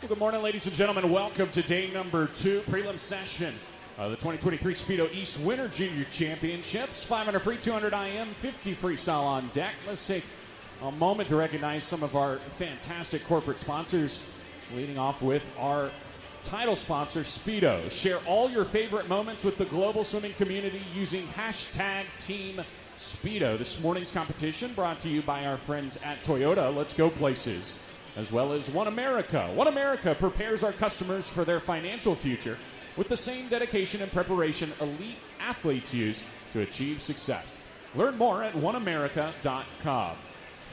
Well, good morning, ladies and gentlemen. Welcome to day number 2, prelim session of the 2023 Speedo East Winter Junior Championships. 500 free, 200 IM, 50 freestyle on deck. Let's take a moment to recognize some of our fantastic corporate sponsors, leading off with our title sponsor, Speedo. Share all your favorite moments with the global swimming community using hashtag Team Speedo. This morning's competition brought to you by our friends at Toyota. Let's go places. As well as One America. One America prepares our customers for their financial future with the same dedication and preparation elite athletes use to achieve success. Learn more at oneamerica.com.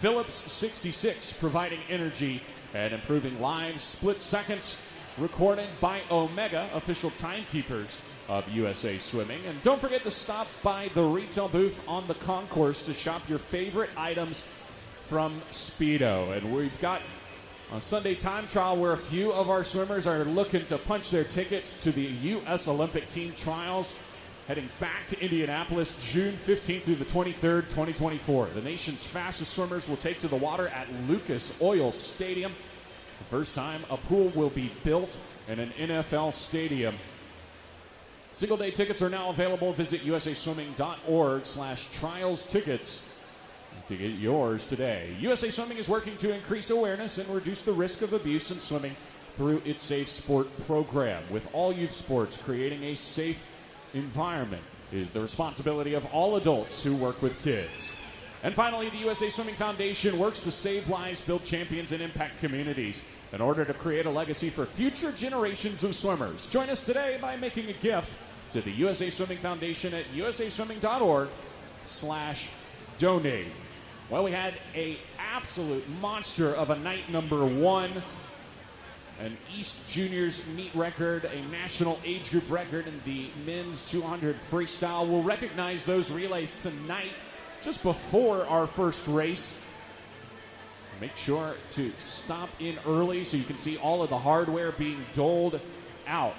Phillips 66, providing energy and improving lives. Split seconds, recorded by Omega, official timekeepers of USA Swimming. And don't forget to stop by the retail booth on the concourse to shop your favorite items from Speedo. And we've got a Sunday time trial where a few of our swimmers are looking to punch their tickets to the U.S. Olympic Team Trials, heading back to Indianapolis June 15th through the 23rd, 2024. The nation's fastest swimmers will take to the water at Lucas Oil Stadium. The first time a pool will be built in an NFL stadium. Single-day tickets are now available. Visit usaswimming.org/trials tickets to get yours today. USA Swimming is working to increase awareness and reduce the risk of abuse in swimming through its Safe Sport program. With all youth sports, creating a safe environment is the responsibility of all adults who work with kids. And finally, the USA Swimming Foundation works to save lives, build champions, and impact communities in order to create a legacy for future generations of swimmers. Join us today by making a gift to the USA Swimming Foundation at usaswimming.org/donate. Well, we had an absolute monster of a night number 1. An East Juniors meet record, a national age group record in the men's 200 freestyle. We'll recognize those relays tonight just before our first race. Make sure to stop in early so you can see all of the hardware being doled out.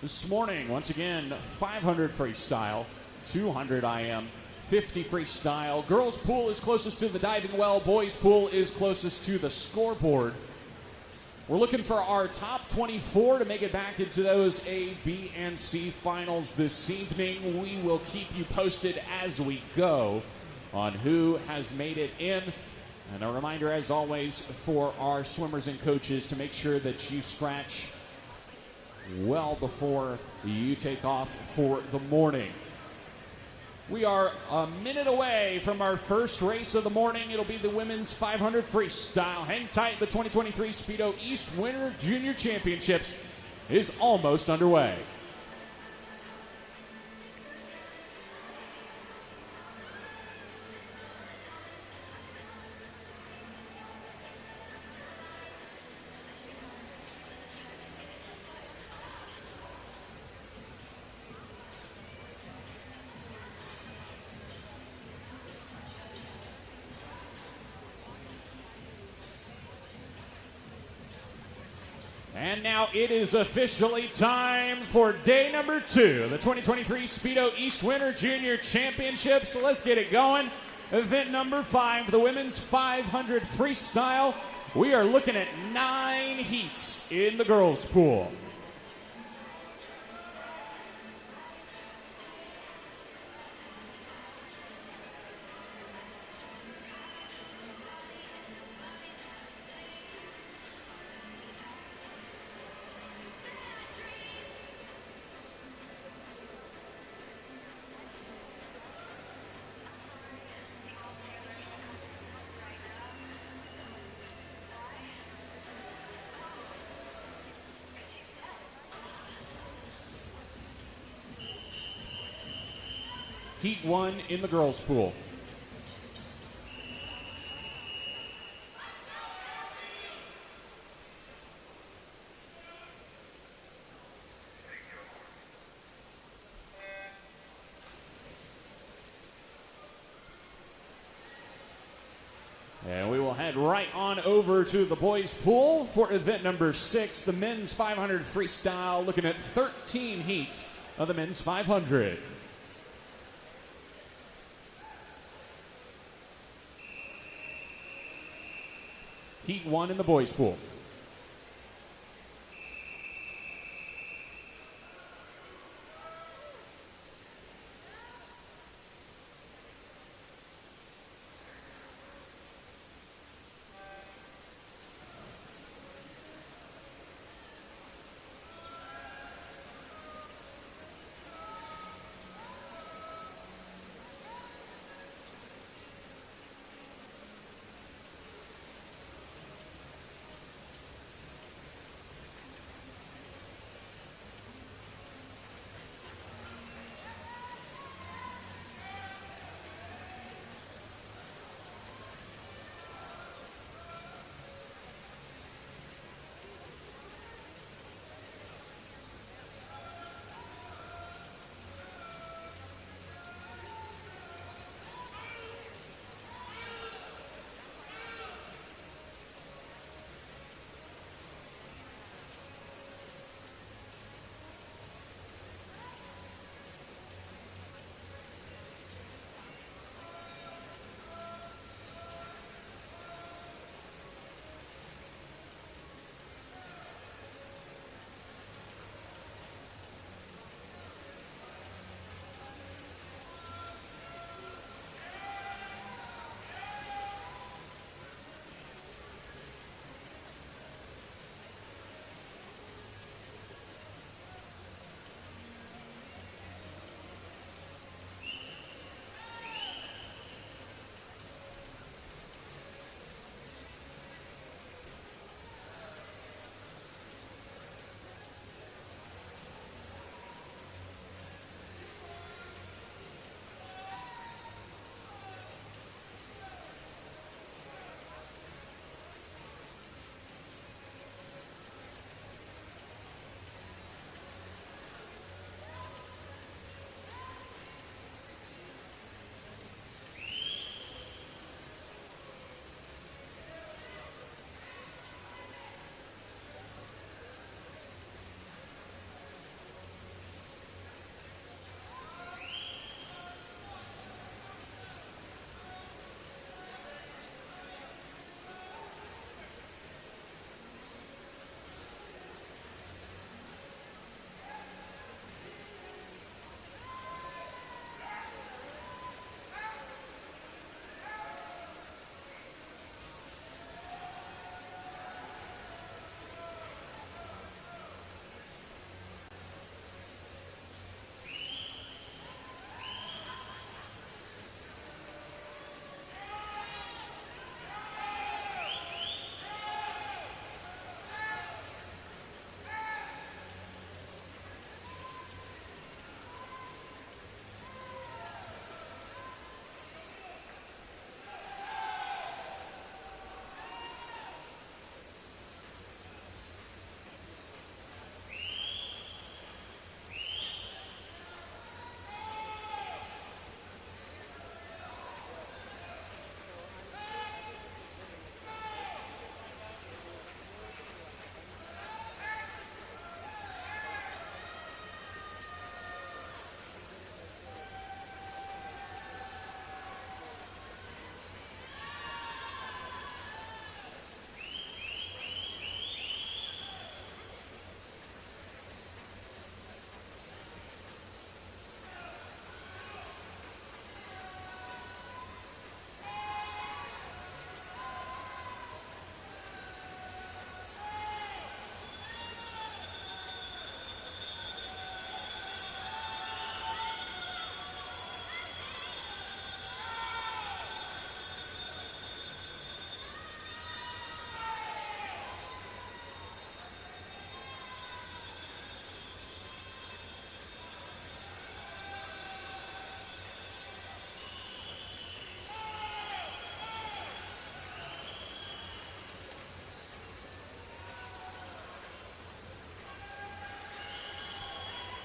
This morning, once again, 500 freestyle, 200 IM, 50 freestyle. Girls' pool is closest to the diving well. Boys' pool is closest to the scoreboard. We're looking for our top 24 to make it back into those A, B, and C finals this evening. We will keep you posted as we go on who has made it in. And a reminder, as always, for our swimmers and coaches to make sure that you scratch well before you take off for the morning. We are a minute away from our first race of the morning. It'll be the women's 500 freestyle. Hang tight. The 2023 Speedo East Winter Junior Championships is almost underway. And now it is officially time for day number 2, the 2023 Speedo East Winter Junior Championships. So let's get it going. Event number 5, the women's 500 freestyle. We are looking at 9 heats in the girls' pool. Heat 1 in the girls' pool. And we will head right on over to the boys' pool for event number 6, the men's 500 freestyle, looking at 13 heats of the men's 500. Heat 1 in the boys pool.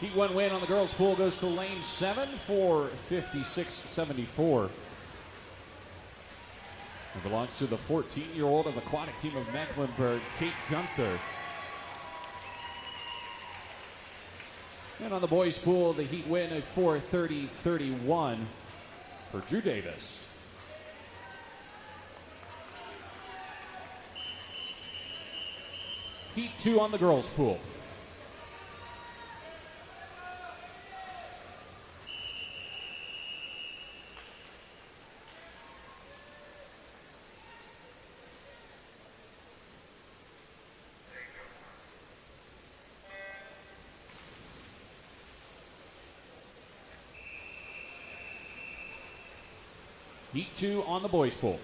Heat 1 win on the girls' pool goes to lane 7 for 56-74. It belongs to the 14-year-old of aquatic team of Mecklenburg, Kate Gunther. And on the boys' pool, the Heat win at 4:30-31 for Drew Davis. Heat 2 on the girls' pool. Heat 2 on the boys' pool.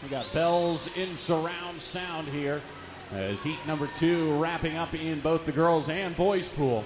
We got bells in surround sound here as heat number 2 wrapping up in both the girls and boys pool.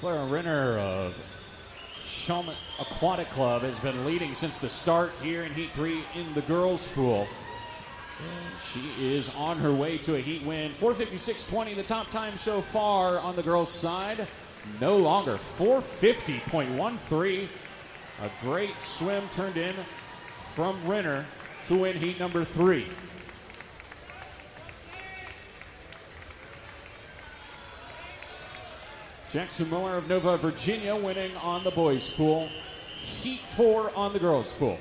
Clara Renner of Shawmut Aquatic Club has been leading since the start here in Heat 3 in the girls' pool. And she is on her way to a heat win. 4:56.20, the top time so far on the girls' side. No longer. 4:50.13. A great swim turned in from Renner to win heat number 3. Jackson Miller of Nova, Virginia, winning on the boys' pool. Heat 4 on the girls' pool.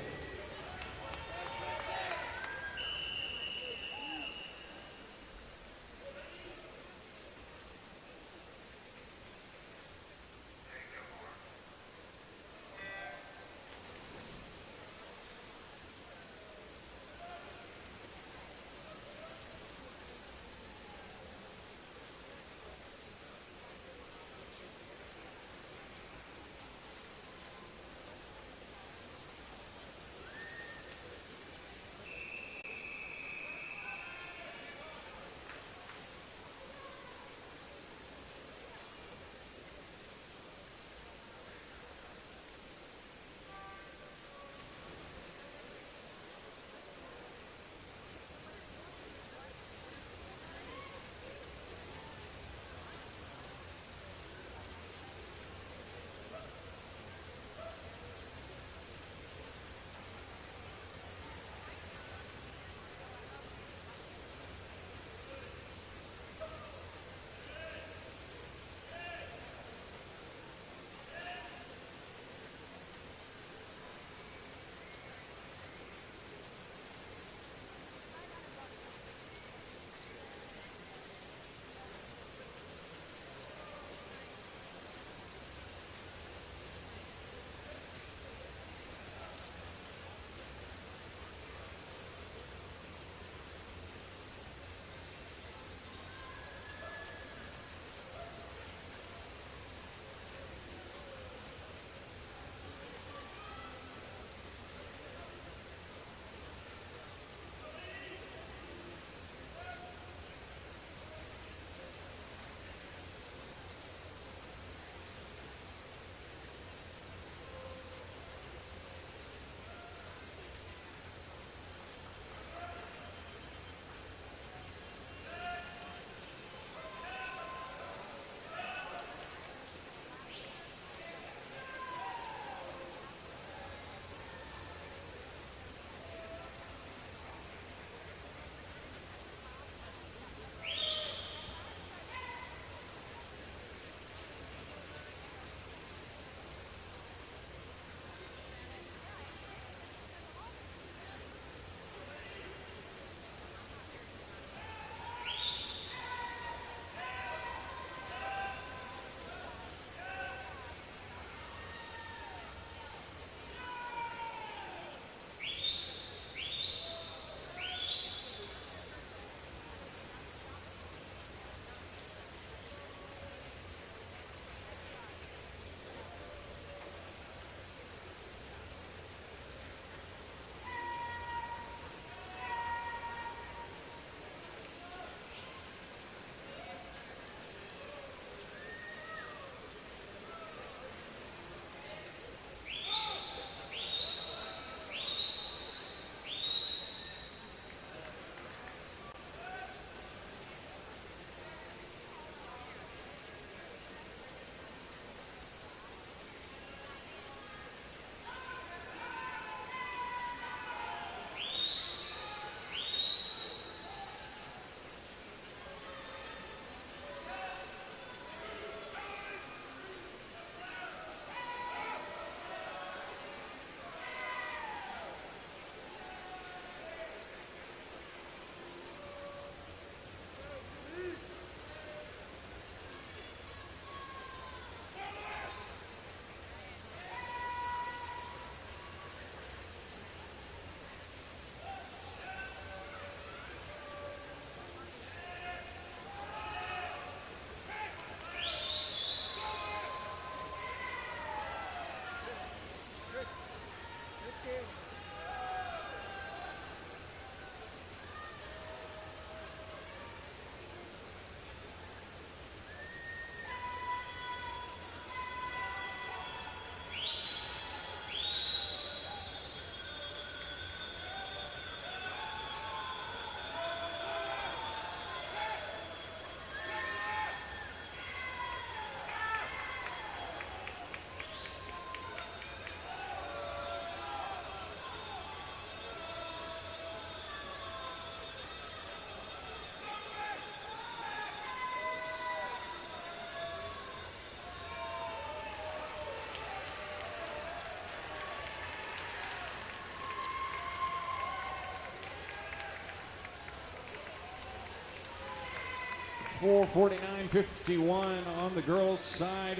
4:49.51 on the girls' side.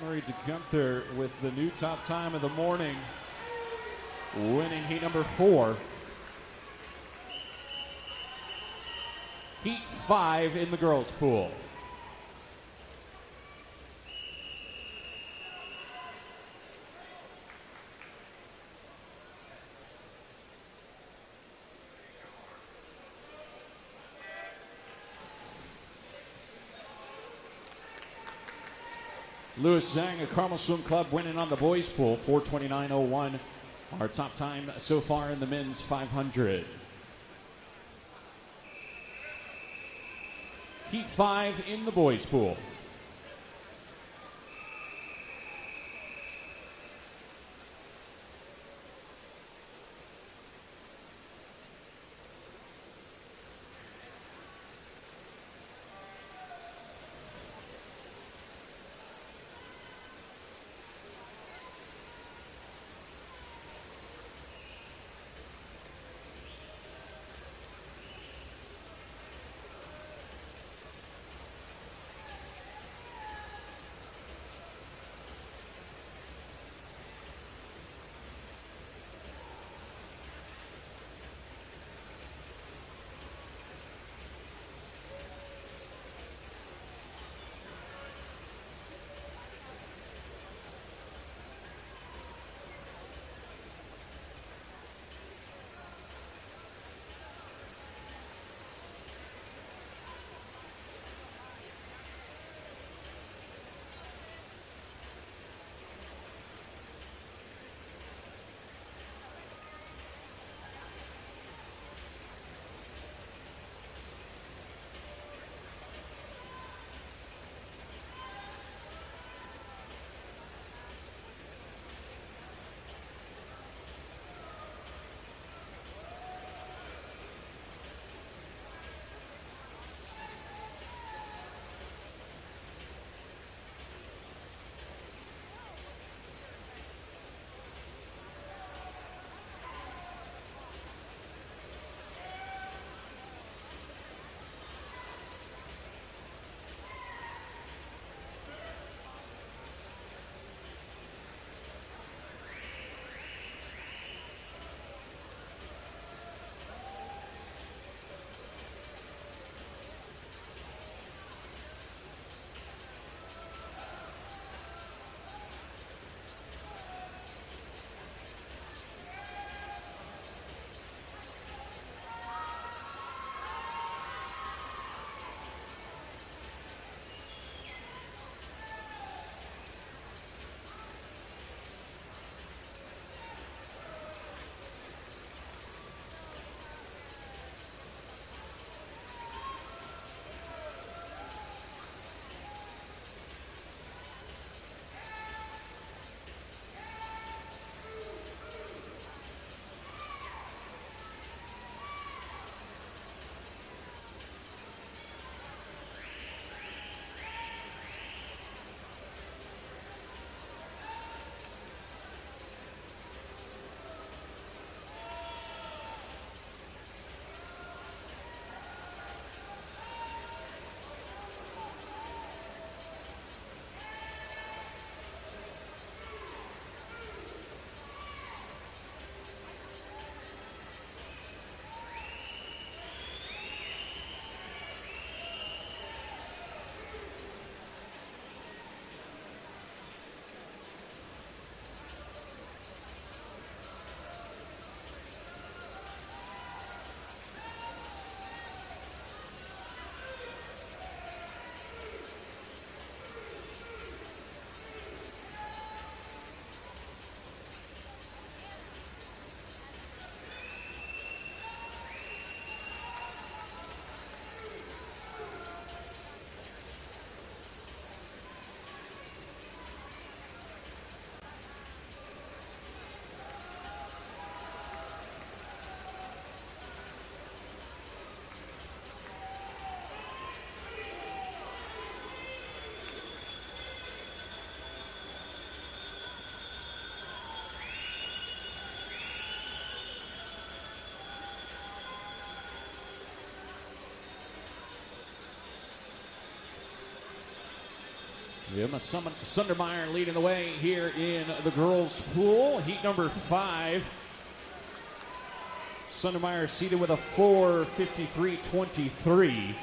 Emery DeGunther with the new top time of the morning, winning heat number 4. Heat 5 in the girls' pool. Lewis Zhang of Carmel Swim Club winning on the boys' pool, 4:29.01. Our top time so far in the men's 500. Heat 5 in the boys' pool. Emma Sundermeyer leading the way here in the girls' pool. Heat number 5. Sundermeyer seated with a 4:53.23. Did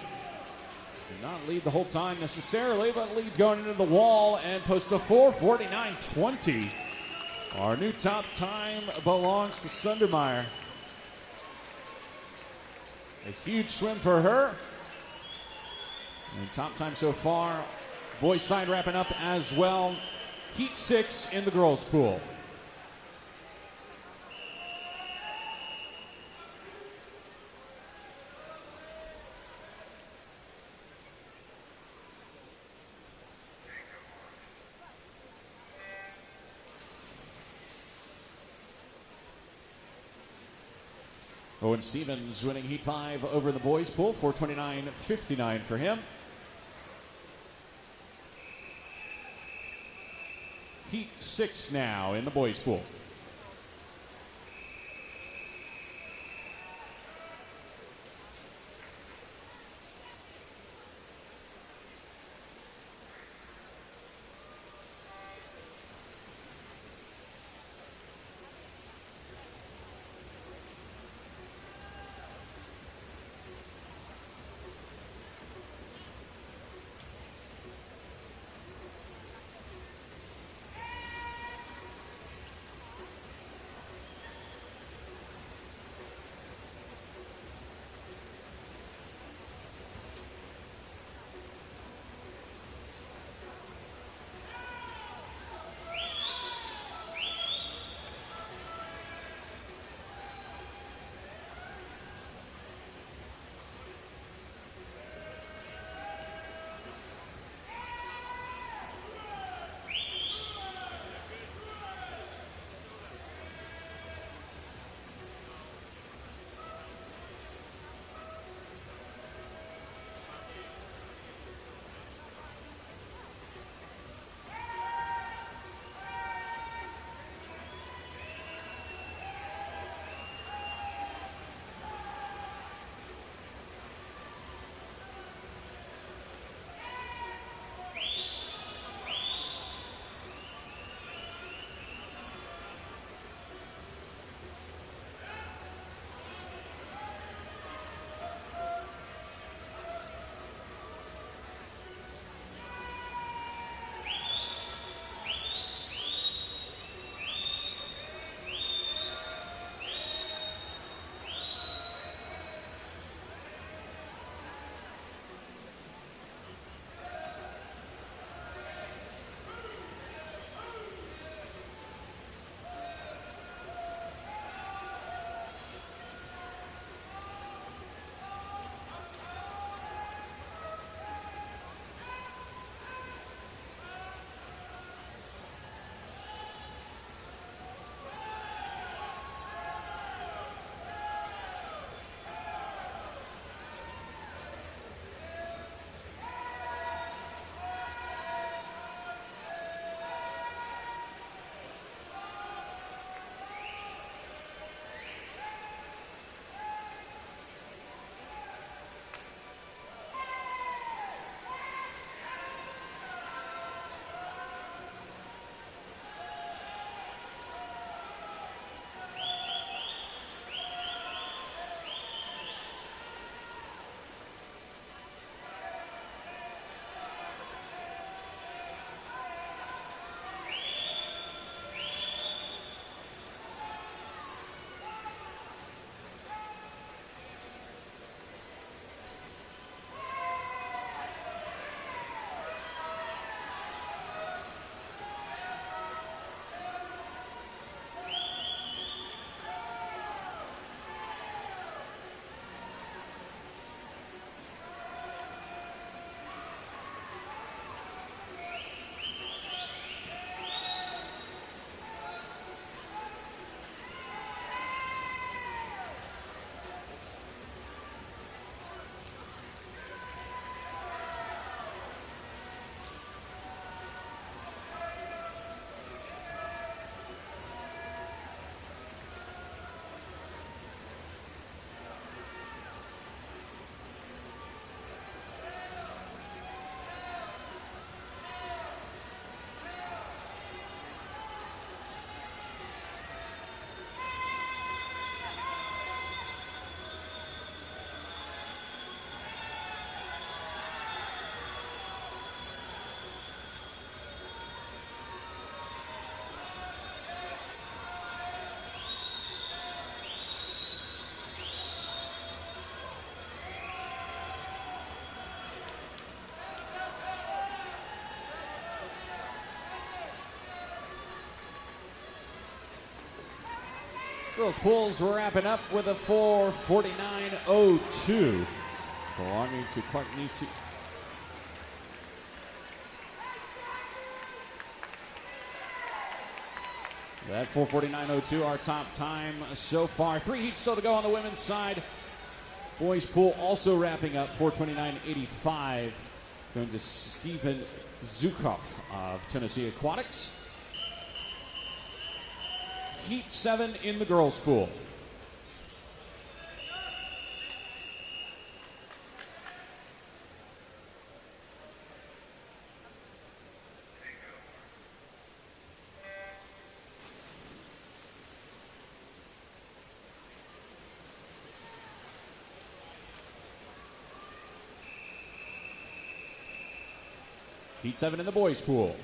not lead the whole time necessarily, but leads going into the wall and posts a 4:49.20. Our new top time belongs to Sundermeyer. A huge swim for her. And top time so far. Boys side wrapping up as well. Heat 6 in the girls' pool. Owen Stevens winning Heat 5 over the boys' pool. 4:29.59 for him. Heat 6 now in the boys' pool. Girls pools wrapping up with a 4:49.02 belonging to Clark Nisi. That 4:49.02, our top time so far. 3 heats still to go on the women's side. Boys pool also wrapping up 4:29.85, going to Stephen Zukoff of Tennessee Aquatics. Heat 7 in the girls pool. Heat 7 in the boys pool.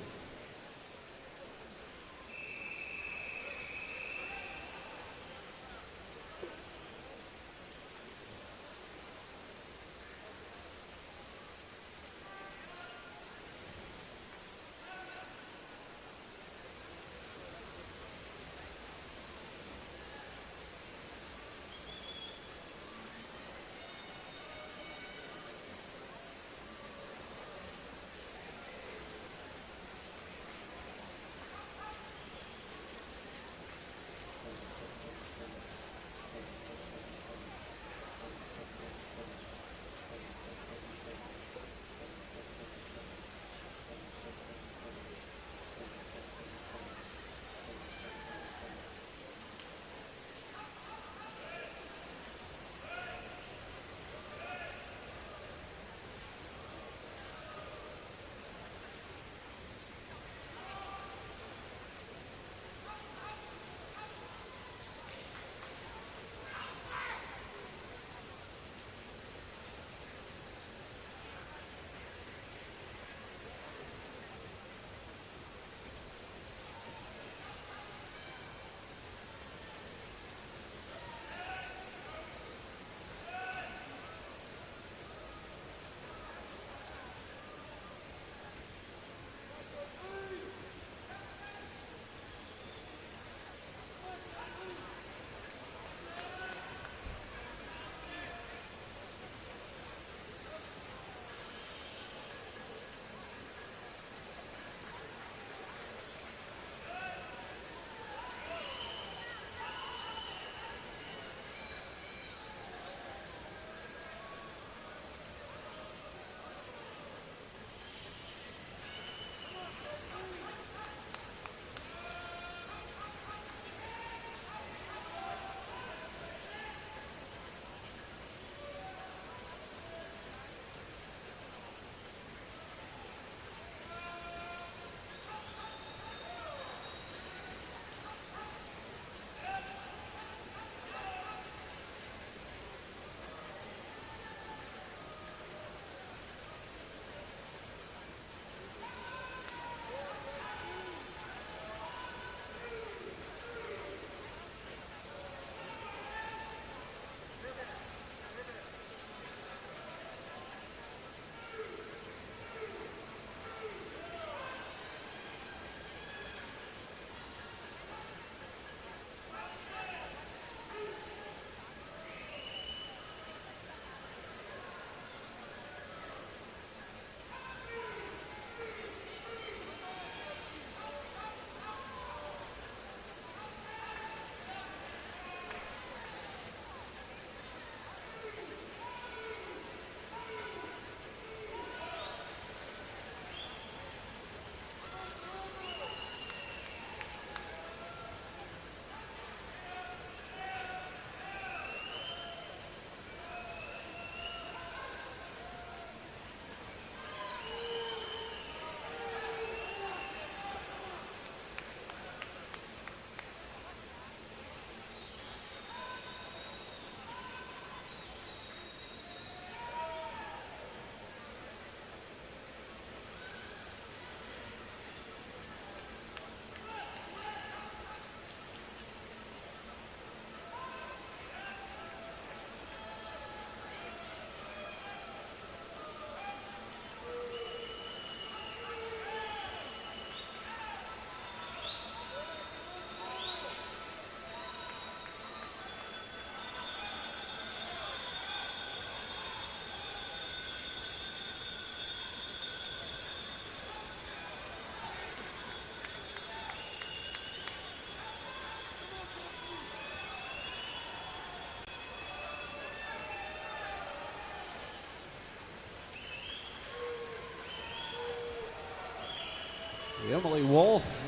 Emily Wolf,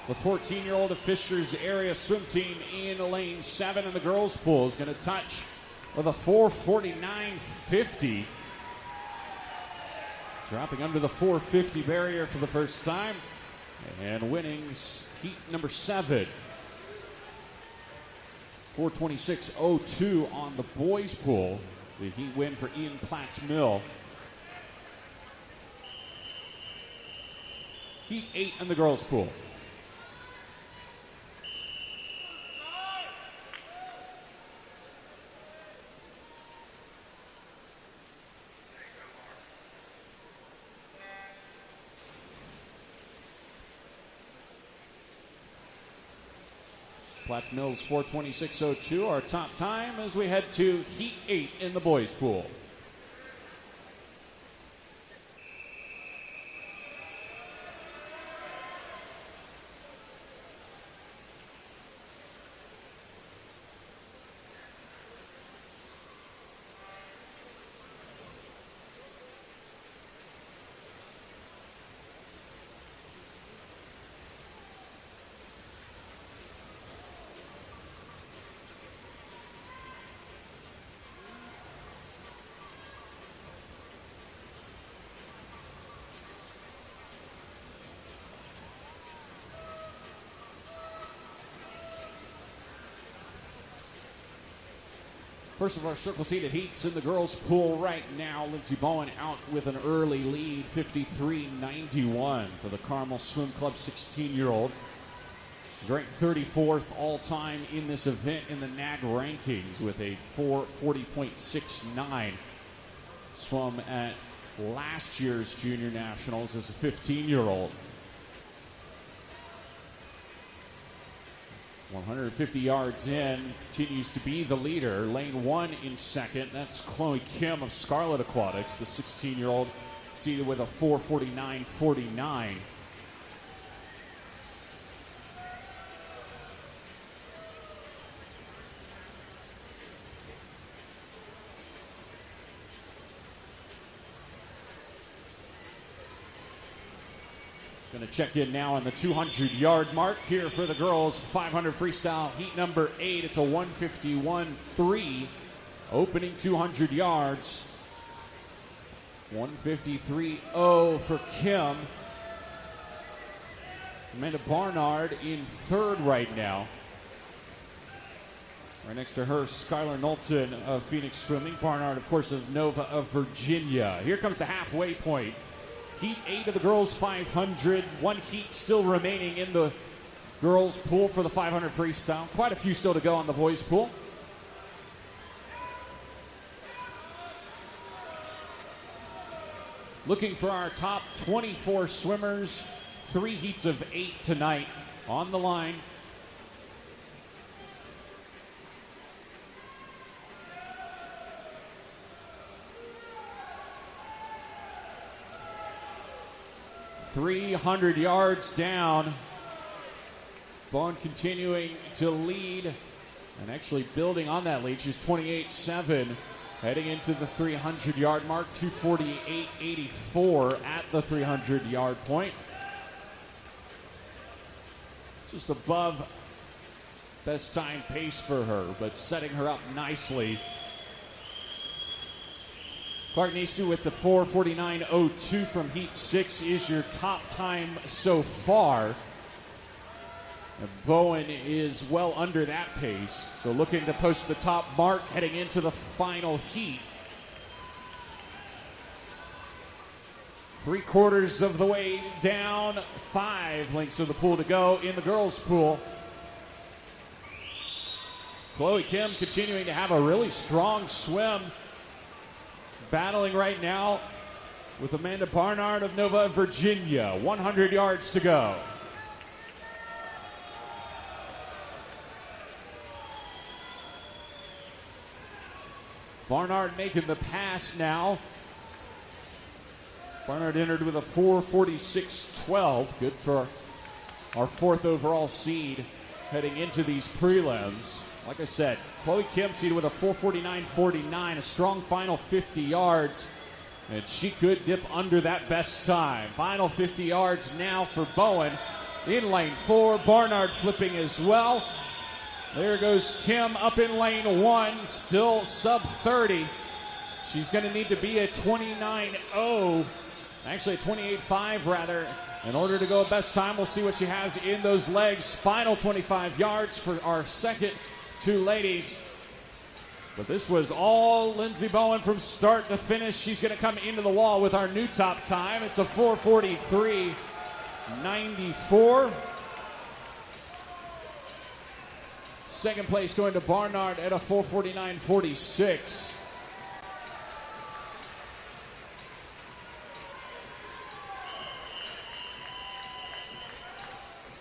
the 14-year-old of Fisher's area swim team in lane 7 in the girls' pool, is going to touch with a 4:49.50. Dropping under the 4:50 barrier for the first time and winning heat number 7. 4:26.02 on the boys' pool. The heat win for Ian Platt's Mill. Heat 8 in the girls' pool. Platts Mills 4:26.02, our top time as we head to Heat 8 in the boys' pool. First of our circle-seated heats in the girls' pool right now. Lindsey Bowen out with an early lead, 53-91 for the Carmel Swim Club 16-year-old. She's ranked 34th all-time in this event in the NAG rankings with a 4:40.69. Swum at last year's Junior Nationals as a 15-year-old. 150 yards in, continues to be the leader. Lane 1 in second. That's Chloe Kim of Scarlet Aquatics, the 16-year-old, seated with a 4:49.49. Going to check in now on the 200-yard mark here for the girls 500 freestyle heat number 8. It's a 151.3 opening 200 yards. 153.0 for Kim. Amanda Barnard in third right now. Right next to her, Skylar Knowlton of Phoenix Swimming. Barnard, of course, of Nova of Virginia. Here comes the halfway point. Heat 8 of the girls 500. One heat still remaining in the girls pool for the 500 freestyle. Quite a few still to go on the boys pool. Looking for our top 24 swimmers. 3 heats of 8 tonight on the line. .300 yards down. Bowen continuing to lead and actually building on that lead. She's 28.7 heading into the 300-yard mark. 248.84 at the 300-yard point. Just above best time pace for her, but setting her up nicely. Clark Nisu with the 4:49.02 from Heat 6 is your top time so far. And Bowen is well under that pace, so looking to post the top mark heading into the final heat. 3/4 of the way down, 5 lengths of the pool to go in the girls' pool. Chloe Kim continuing to have a really strong swim. Battling right now with Amanda Barnard of Nova, Virginia. 100 yards to go. Barnard making the pass now. Barnard entered with a 4:46.12. Good for our 4th overall seed heading into these prelims. Like I said, Chloe Kim seated with a 4:49.49, a strong final 50 yards. And she could dip under that best time. Final 50 yards now for Bowen. In lane 4, Barnard flipping as well. There goes Kim up in lane 1, still sub 30. She's going to need to be at 29.0, actually at 28.5 rather, in order to go best time. We'll see what she has in those legs. Final 25 yards for our second two ladies. But this was all Lindsey Bowen from start to finish. She's going to come into the wall with our new top time. It's a 4:43.94. Second place going to Barnard at a 4:49.46.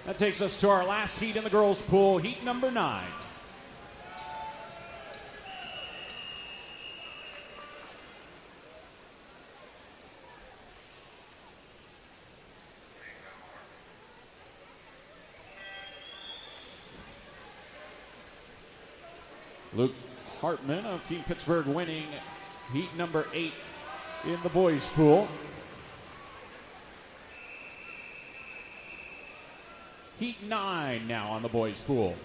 That takes us to our last heat in the girls' pool, heat number 9. Luke Hartman of Team Pittsburgh winning heat number 8 in the boys' pool. Heat 9 now on the boys' pool.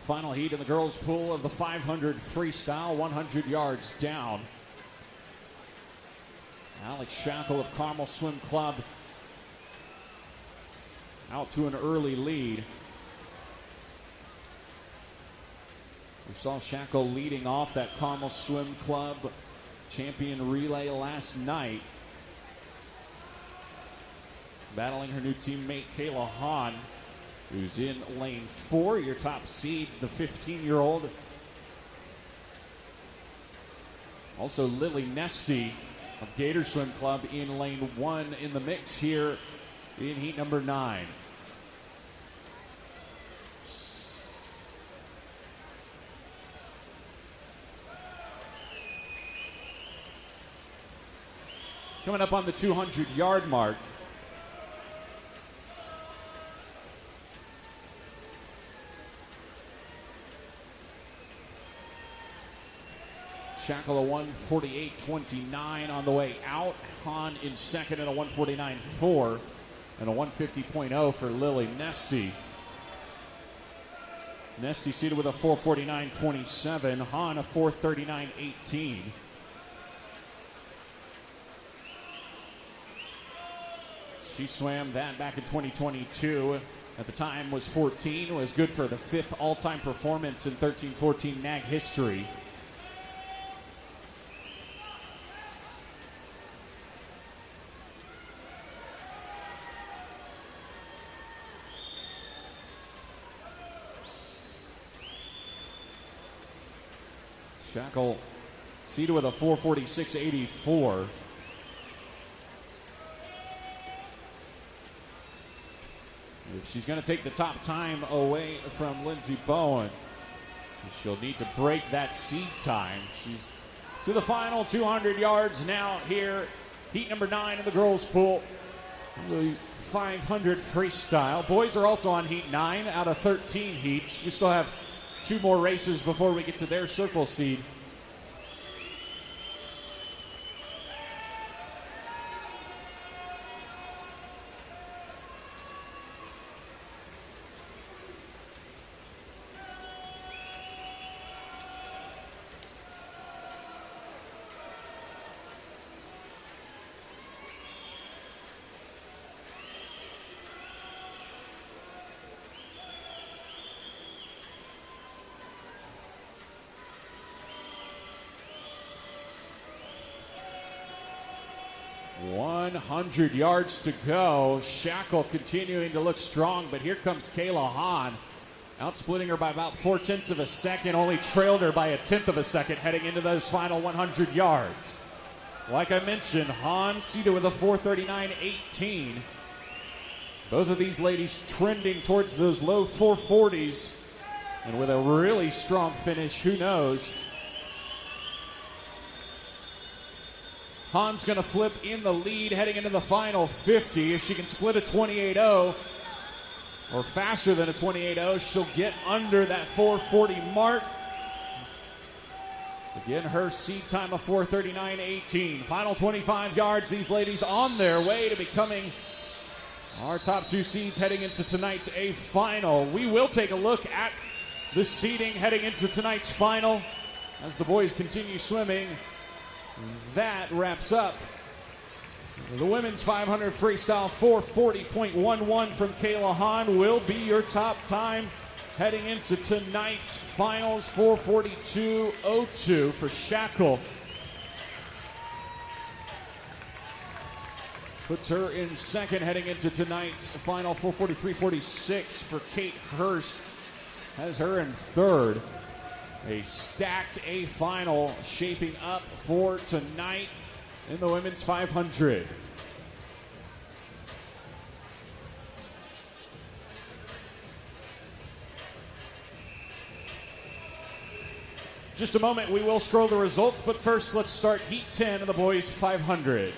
Final heat in the girls' pool of the 500 freestyle, 100 yards down. Alex Shackle of Carmel Swim Club out to an early lead. We saw Shackle leading off that Carmel Swim Club champion relay last night, battling her new teammate Kayla Hahn, who's in lane 4, your top seed, the 15-year-old. Also Lily Nesty of Gator Swim Club in lane 1 in the mix here in heat number 9. Coming up on the 200-yard mark, Shackle a 1:48.29 on the way out. Hahn in second at a 1:49.4 and a 1:50.0 for Lily Nesty. Nesty seated with a 4:49.27. Hahn a 4:39.18. She swam that back in 2022. At the time was 14. Was good for the 5th all-time performance in 13-14 NAG history. Shackle seated with a 4:46.84. If she's going to take the top time away from Lindsey Bowen, she'll need to break that seed time. She's to the final 200 yards now here. Heat number 9 in the girls' pool. The 500 freestyle. Boys are also on heat 9 out of 13 heats. We still have 2 more races before we get to their circle seed. .100 yards to go. Shackle continuing to look strong, but here comes Kayla Hahn Outsplitting her by about 0.4 of a second, only trailed her by 1/10 of a second heading into those final 100 yards. Like I mentioned, Han seated with a 4:39.18. Both of these ladies trending towards those low 440s, and with a really strong finish, who knows? Han's going to flip in the lead heading into the final 50. If she can split a 28.0 or faster than a 28.0, she'll get under that 440 mark. Again, her seed time of 4:39.18. Final 25 yards. These ladies on their way to becoming our top 2 seeds heading into tonight's A final. We will take a look at the seeding heading into tonight's final as the boys continue swimming. That wraps up the women's 500 freestyle. 440.11 from Kayla Han will be your top time heading into tonight's finals. 442.02 for Shackle. Puts her in second heading into tonight's final. 443.46 for Kate Hurst. Has her in third. A stacked A final shaping up for tonight in the women's 500. Just a moment, we will scroll the results, but first let's start Heat 10 of the boys 500.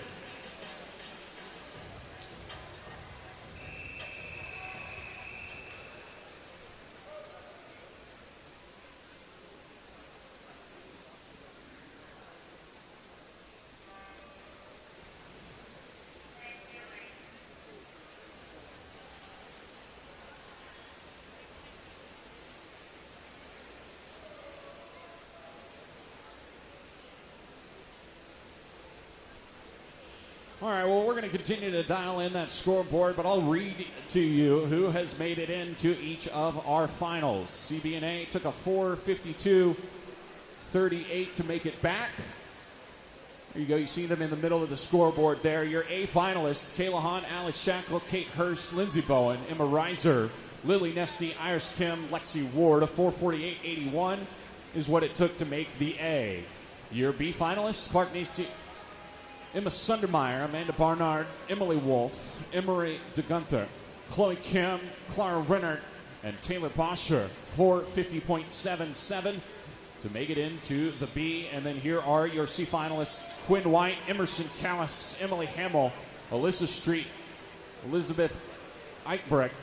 All right, well, we're going to continue to dial in that scoreboard, but I'll read to you who has made it into each of our finals. CBNA took a 4:52.38 to make it back. There you go. You see them in the middle of the scoreboard there. Your A finalists, Kayla Han, Alex Shackle, Kate Hurst, Lindsey Bowen, Emma Reiser, Lily Nesty, Iris Kim, Lexi Ward. A 4:48.81 is what it took to make the A. Your B finalists, Clark Nacy, Emma Sundermeyer, Amanda Barnard, Emily Wolf, Emery DeGunther, Chloe Kim, Clara Rennert, and Taylor Bosher. 4:50.77 to make it into the B. And then here are your C finalists: Quinn White, Emerson Callis, Emily Hamill, Alyssa Street, Elizabeth Eichbrecht,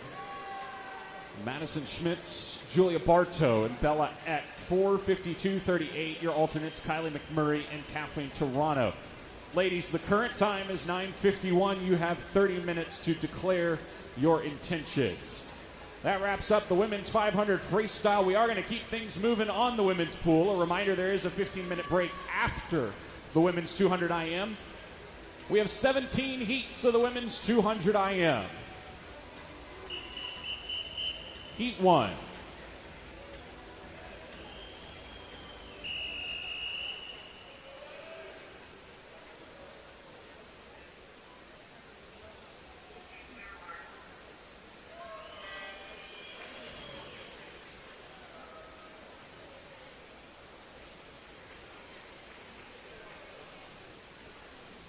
Madison Schmitz, Julia Bartow, and Bella Eck. 4:52.38. Your alternates: Kylie McMurray and Kathleen Toronto. Ladies, the current time is 9:51. You have 30 minutes to declare your intentions. That wraps up the women's 500 freestyle. We are going to keep things moving on the women's pool. A reminder, there is a 15-minute break after the women's 200 IM. We have 17 heats of the women's 200 IM. Heat 1.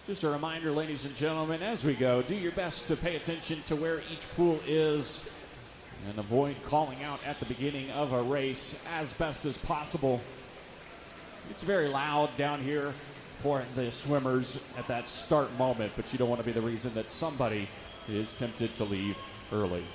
Just a reminder, ladies and gentlemen, as we go, do your best to pay attention to where each pool is and avoid calling out at the beginning of a race as best as possible. It's very loud down here for the swimmers at that start moment, but you don't want to be the reason that somebody is tempted to leave early.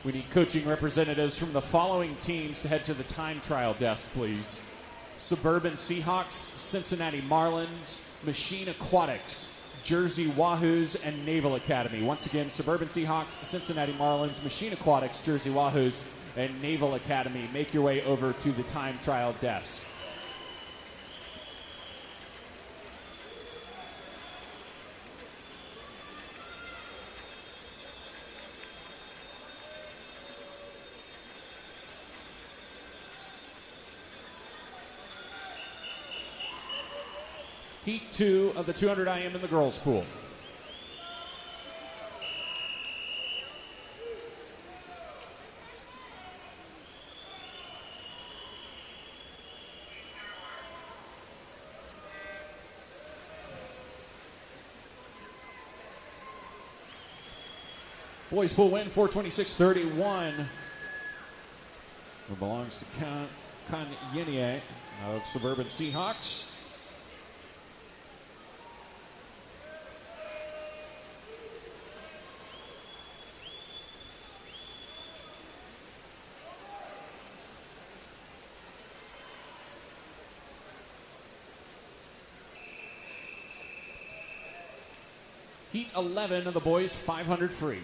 We need coaching representatives from the following teams to head to the time trial desk, please. Suburban Seahawks, Cincinnati Marlins, Machine Aquatics, Jersey Wahoos, and Naval Academy. Once again, Suburban Seahawks, Cincinnati Marlins, Machine Aquatics, Jersey Wahoos, and Naval Academy. Make your way over to the time trial desk. Heat 2 of the 200 IM in the girls' pool. Boys pool win 426-31. It belongs to Kan Yenie of Suburban Seahawks. Heat 11 of the boys 500 free.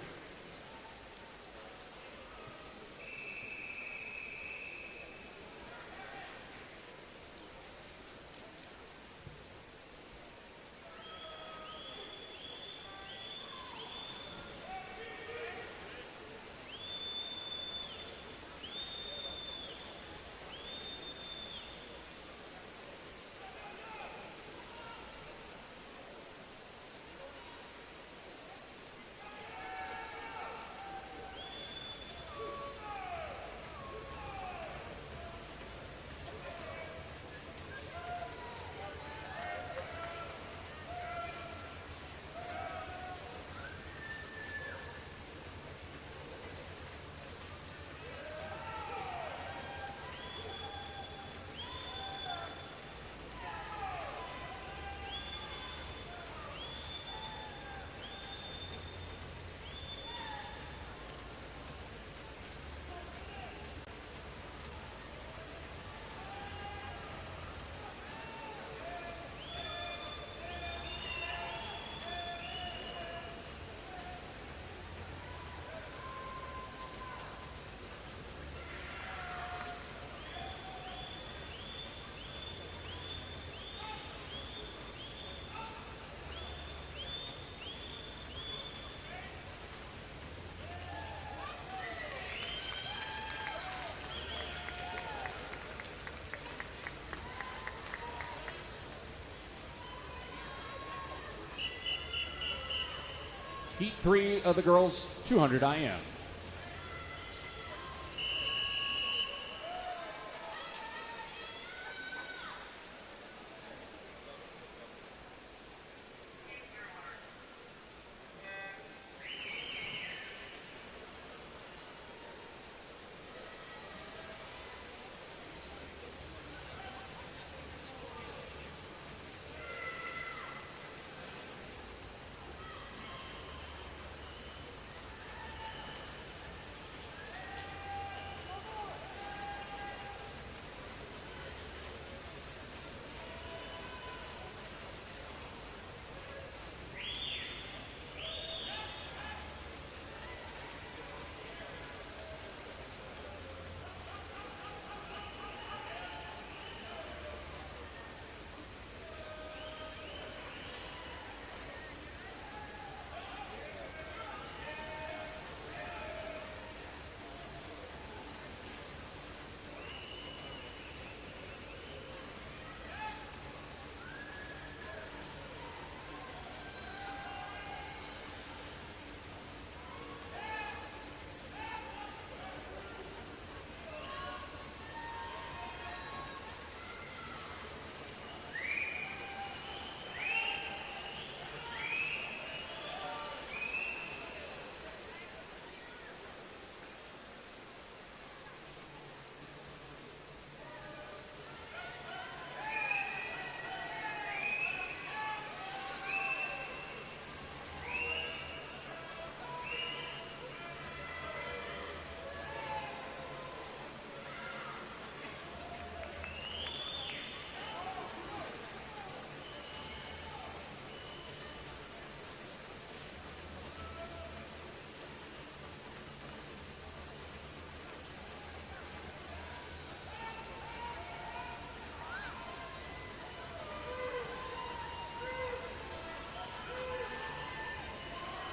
Heat 3 of the girls 200 IM.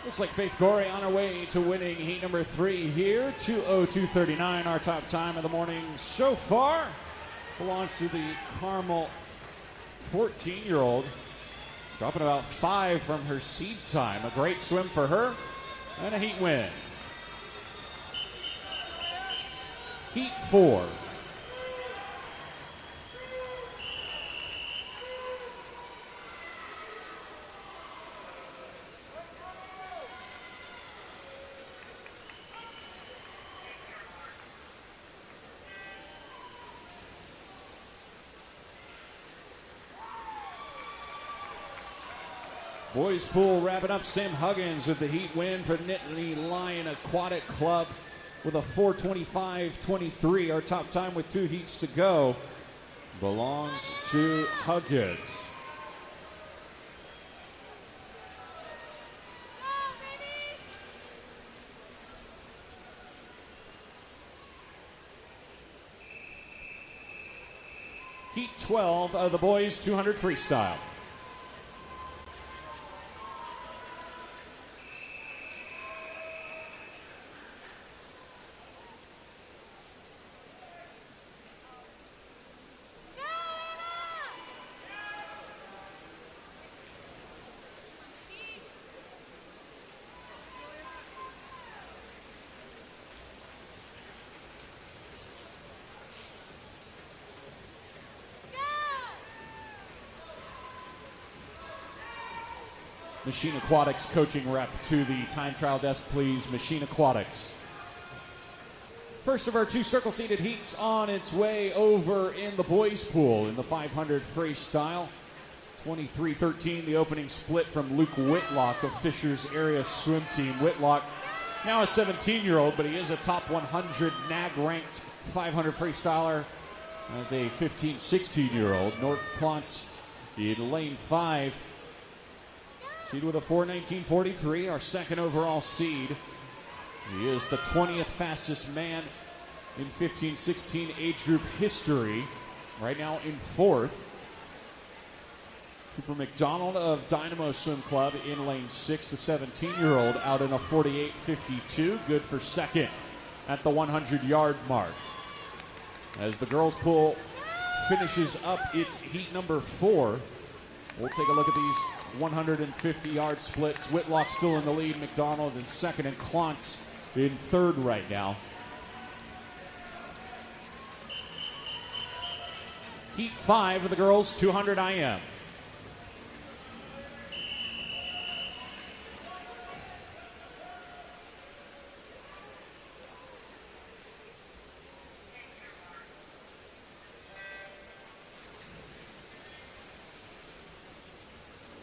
Looks like Faith Gorey on her way to winning heat number 3 here. 2:02:39, our top time of the morning so far. Belongs to the Carmel 14-year-old. Dropping about 5 from her seed time. A great swim for her and a heat win. Heat 4. Boys pool wrapping up. Sam Huggins with the heat win for Nittany Lion Aquatic Club with a 4:25:23. Our top time with 2 heats to go belongs to Huggins. Heat 12 of the boys 200 freestyle. Machine Aquatics coaching rep to the time trial desk, please. Machine Aquatics. First of our 2 circle-seated heats on its way over in the boys' pool in the 500 freestyle. 23-13, the opening split from Luke Whitlock of Fisher's area swim team. Whitlock, now a 17-year-old, but he is a top 100 NAG-ranked 500 freestyler as a 15, 16-year-old. North Klontz in lane 5. Seed with a 4:19:43, our second overall seed. He is the 20th fastest man in 15-16 age group history. Right now in 4th. Cooper McDonald of Dynamo Swim Club in lane 6, the 17-year-old, out in a 48:52. Good for second at the 100-yard mark. As the girls' pool finishes up its heat number 4, we'll take a look at these 150-yard splits. Whitlock still in the lead. McDonald in second, and Klontz in third right now. Heat 5 of the girls 200 IM.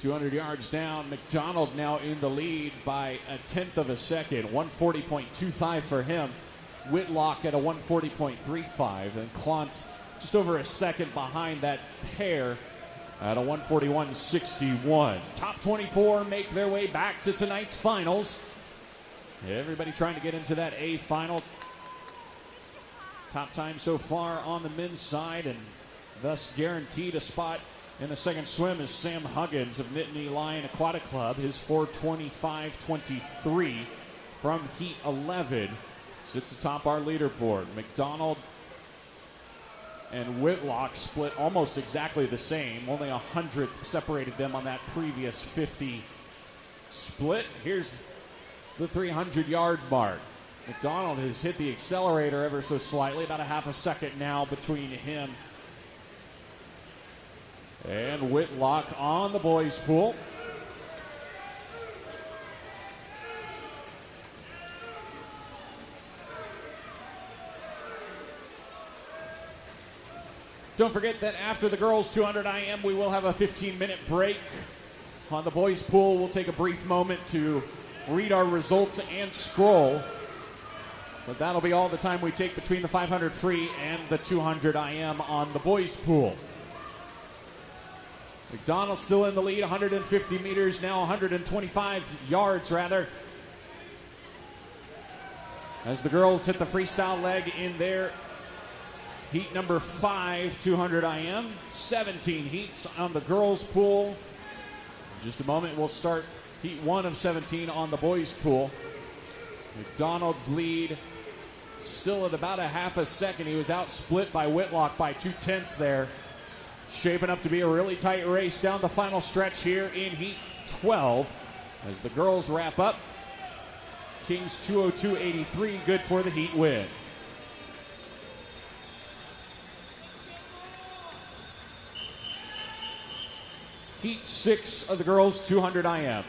.200 yards down. McDonald now in the lead by a 1/10 of a second. 140.25 for him. Whitlock at a 140.35. And Klontz just over a second behind that pair at a 141.61. Top 24 make their way back to tonight's finals. Everybody trying to get into that A final. Top time so far on the men's side, and thus guaranteed a spot in the second swim is Sam Huggins of Nittany Lion Aquatic Club. His 4:25:23 from heat 11 sits atop our leaderboard. McDonald and Whitlock split almost exactly the same. Only 100 separated them on that previous 50 split. Here's the 300-yard mark. McDonald has hit the accelerator ever so slightly, about a half a second now between him and Whitlock on the boys' pool. Don't forget that after the girls 200 IM, we will have a 15-minute break. On the boys' pool, we'll take a brief moment to read our results and scroll. But that'll be all the time we take between the 500 free and the 200 IM on the boys' pool. McDonald still in the lead, 150 meters, now 125 yards rather. As the girls hit the freestyle leg in their heat number 5, 200 IM. 17 heats on the girls' pool. In just a moment, we'll start Heat 1 of 17 on the boys' pool. McDonald's lead still at about a half a second. He was outsplit by Whitlock by 2/10 there. Shaping up to be a really tight race down the final stretch here in Heat 12. As the girls wrap up, Kings 202.83, good for the Heat win. Heat 6 of the girls 200 IM.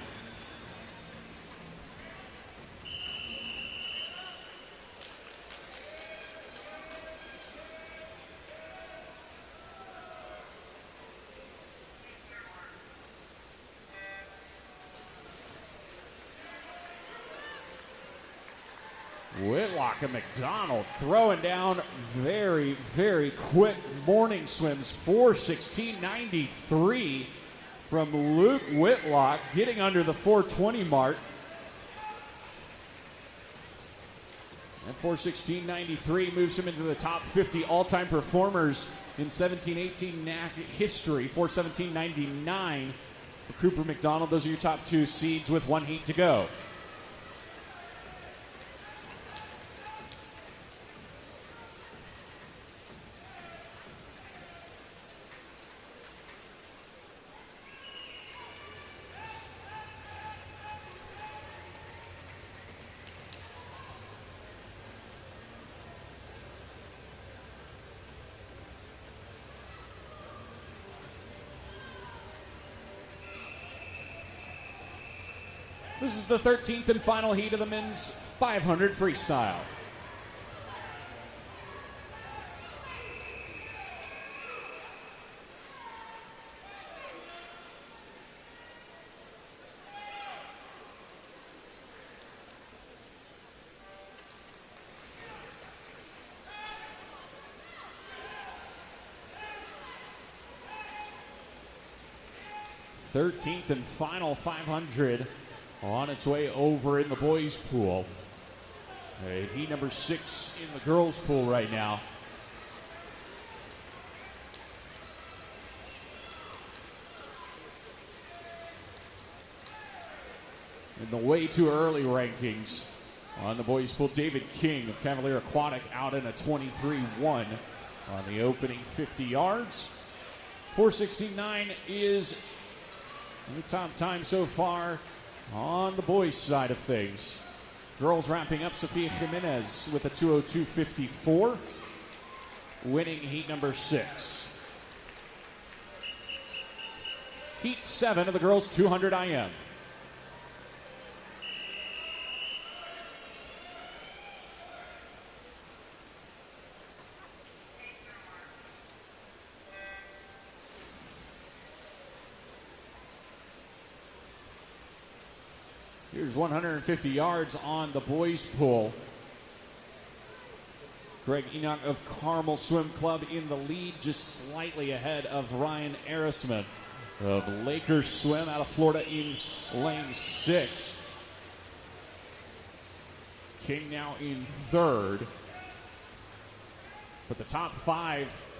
Whitlock and McDonald throwing down very, very quick morning swims. 4:16.93 from Luke Whitlock, getting under the 4:20 mark. And 4:16.93 moves him into the top 50 all-time performers in 17-18 NAC history. 4:17.99 for Cooper McDonald. Those are your top two seeds with one heat to go. This is the 13th and final heat of the men's 500 freestyle. Thirteenth and final 500 on its way over in the boys' pool. Heat number 6 in the girls' pool right now. In the way too early rankings on the boys' pool, David King of Cavalier Aquatic out in a 23-1 on the opening 50 yards. 4:69 is the top time so far on the boys' side of things. Girls wrapping up, Sofia Jimenez with a 2:02.54, winning heat number 6. Heat 7 of the girls 200 IM. Here's 150 yards on the boys' pool. Greg Enoch of Carmel Swim Club in the lead, just slightly ahead of Ryan Arisman of Lakers Swim out of Florida in lane 6. King now in third. But the top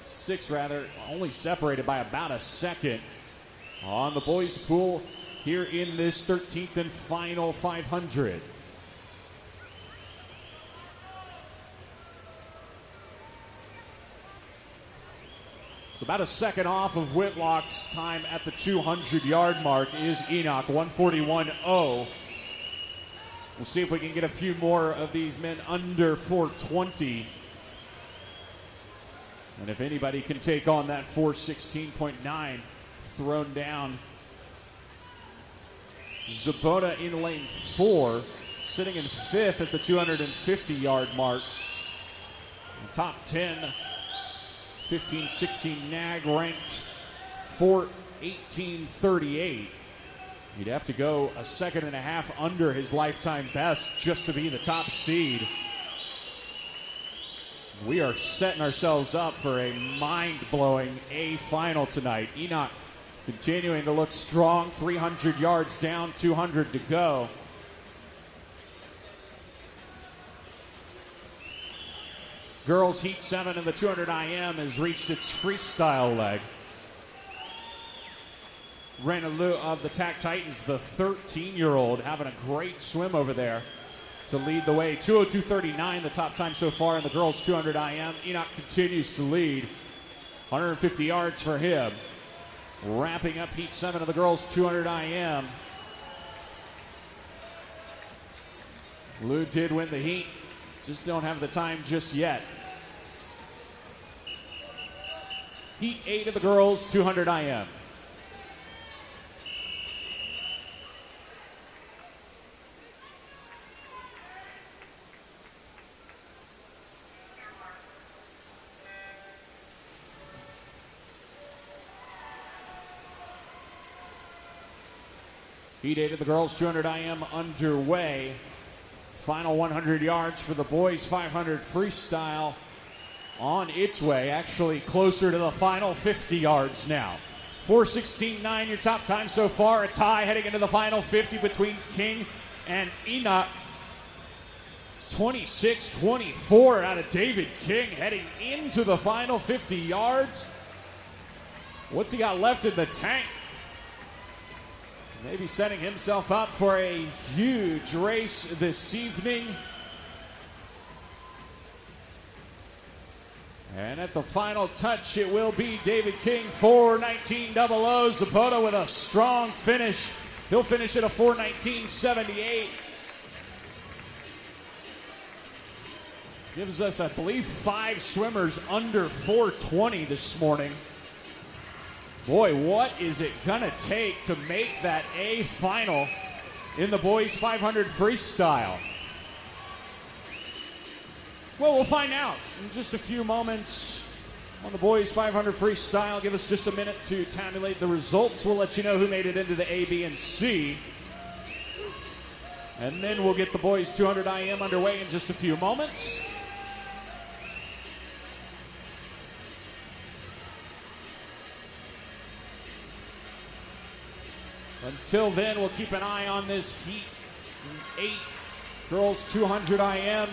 6 rather, only separated by about a second on the boys' pool here in this 13th and final 500. It's about a second off of Whitlock's time at the 200-yard mark is Enoch, 141.0. We'll see if we can get a few more of these men under 420. And if anybody can take on that 416.9 thrown down. Zabota in lane 4, sitting in 5th at the 250-yard mark. The top 10, 15-16 NAG ranked 4:18.38. You'd have to go a second and a half under his lifetime best just to be the top seed. We are setting ourselves up for a mind-blowing A final tonight. Enoch continuing to look strong, 300 yards down, 200 to go. Girls Heat 7 in the 200 IM has reached its freestyle leg. Renalou of the TAC Titans, the 13-year-old, having a great swim over there to lead the way. 2:02.39, the top time so far in the girls 200 IM. Enoch continues to lead. 150 yards for him. Wrapping up heat 7 of the girls 200 IM. Lou did win the heat. Just don't have the time just yet. Heat 8 of the girls 200 IM. Heat 8 of the girls 200 IM underway. Final 100 yards for the boys 500 freestyle on its way. Actually closer to the final 50 yards now. 4:16.9 your top time so far. A tie heading into the final 50 between King and Enoch. 26-24 out of David King heading into the final 50 yards. What's he got left in the tank? Maybe setting himself up for a huge race this evening. And at the final touch, it will be David King, 4:19.00. Zapata with a strong finish. He'll finish at a 4:19.78. Gives us, I believe, 5 swimmers under 4:20 this morning. Boy, what is it gonna take to make that A final in the boys 500 freestyle? Well, we'll find out in just a few moments on the boys 500 freestyle. Give us just a minute to tabulate the results. We'll let you know who made it into the A, B, and C. And then we'll get the boys 200 IM underway in just a few moments. Until then, we'll keep an eye on this heat 8 girls 200 IM.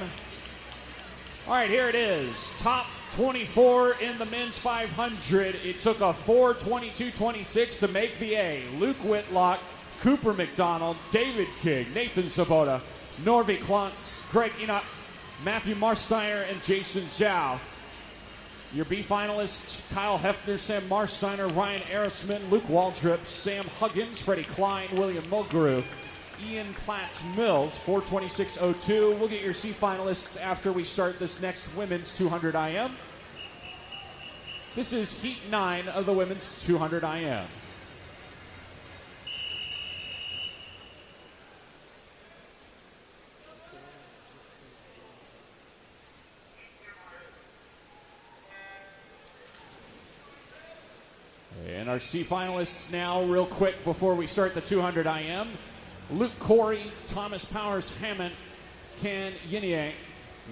All right, here it is. Top 24 in the men's 500. It took a 4:22.26 to make the A. Luke Whitlock, Cooper McDonald, David King, Nathan Sabota, Norby Klontz, Greg Enoch, Matthew Marsteiner, and Jason Zhao. Your B finalists, Kyle Hefner, Sam Marsteiner, Ryan Arisman, Luke Waldrop, Sam Huggins, Freddie Klein, William Mulgrew, Ian Platts-Mills, 4:26.02. We'll get your C finalists after we start this next women's 200 IM. This is Heat 9 of the women's 200 IM. And our C finalists now, real quick before we start the 200 IM. Luke Corey, Thomas Powers Hammond, Ken Yiniang,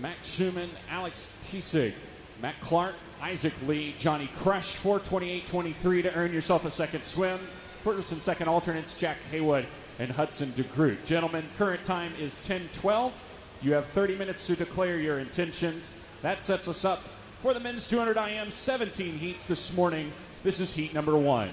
Max Schumann, Alex Tiesig, Matt Clark, Isaac Lee, Johnny Crush, 4:28.23 to earn yourself a second swim. First and second alternates, Jack Haywood and Hudson DeGroot. Gentlemen, current time is 10:12. You have 30 minutes to declare your intentions. That sets us up for the men's 200 IM, 17 heats this morning. This is heat number 1.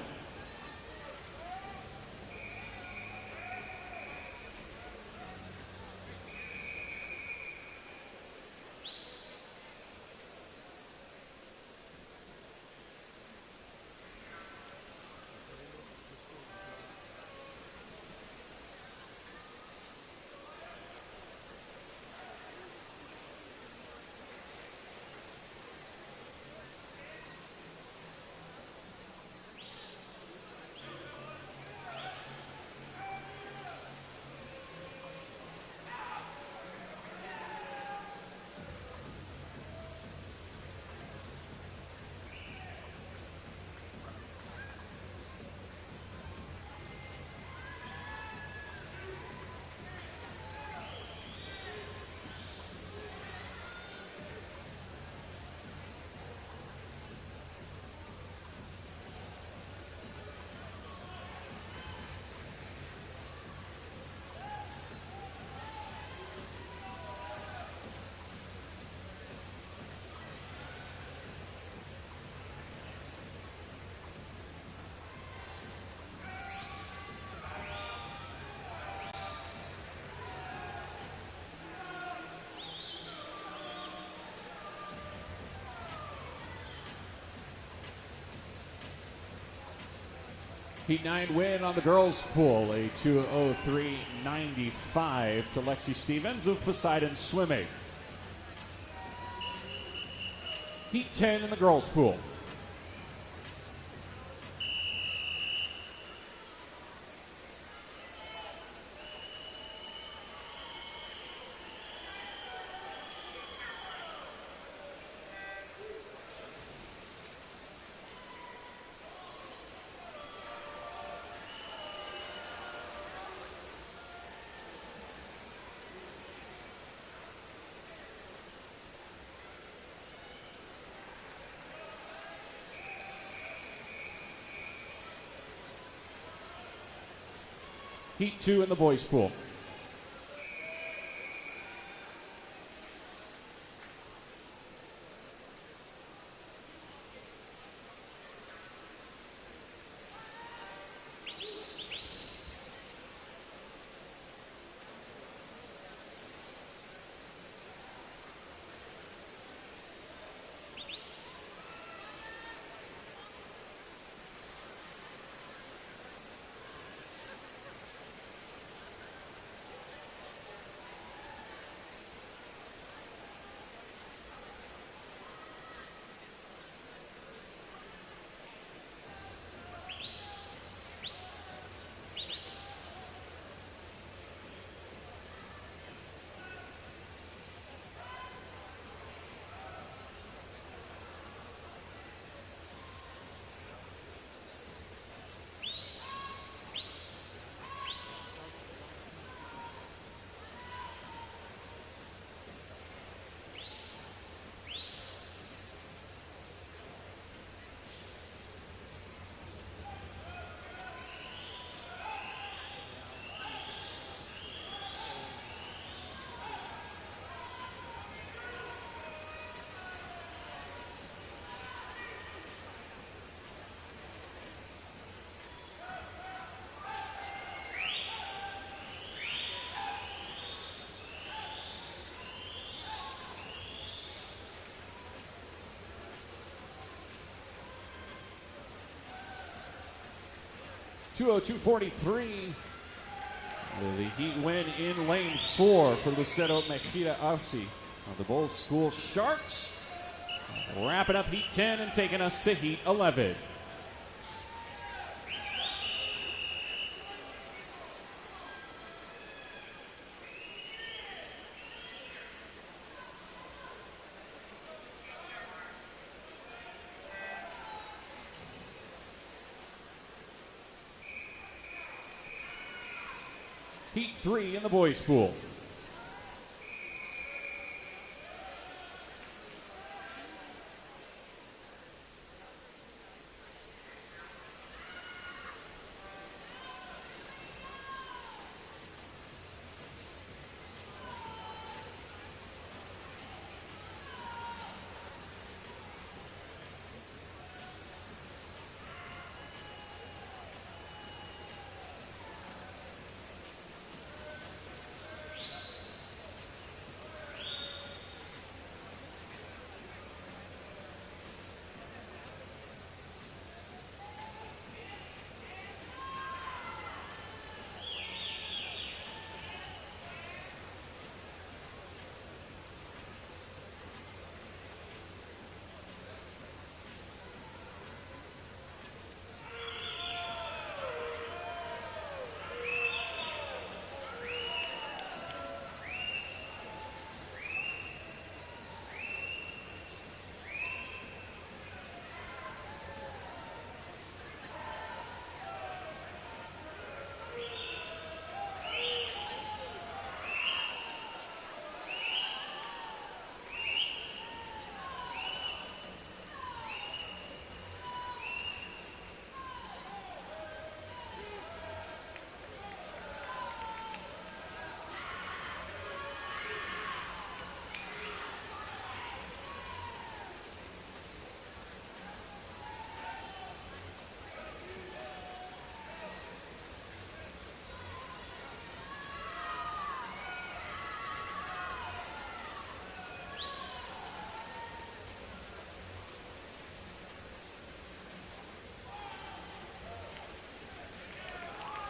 Heat 9 win on the girls' pool, a 2:03.95 to Lexi Stevens of Poseidon Swimming. Heat 10 in the girls' pool. Heat 2 in the boys' pool. .202.43. The Heat win in lane 4 for Lucero Mejida Arce of the Bulls School Sharks. Wrapping up Heat 10 and taking us to Heat 11. Heat 3 in the boys' pool.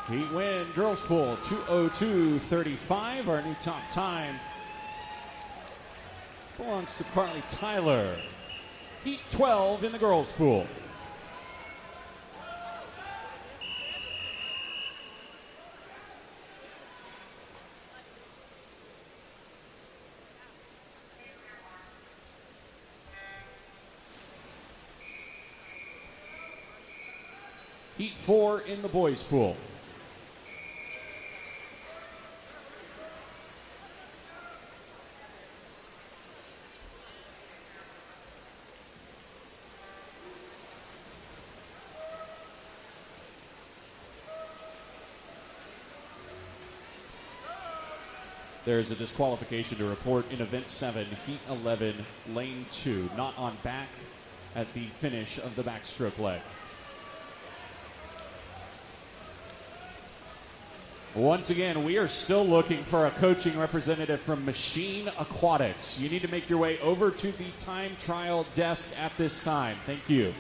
Heat win, girls pool, 2:02.35. Our new top time belongs to Carly Tyler. Heat 12 in the girls pool. Heat 4 in the boys pool. There's a disqualification to report in Event 7, Heat 11, Lane 2. Not on back at the finish of the backstroke leg. Once again, we are still looking for a coaching representative from Machine Aquatics. You need to make your way over to the time trial desk at this time. Thank you.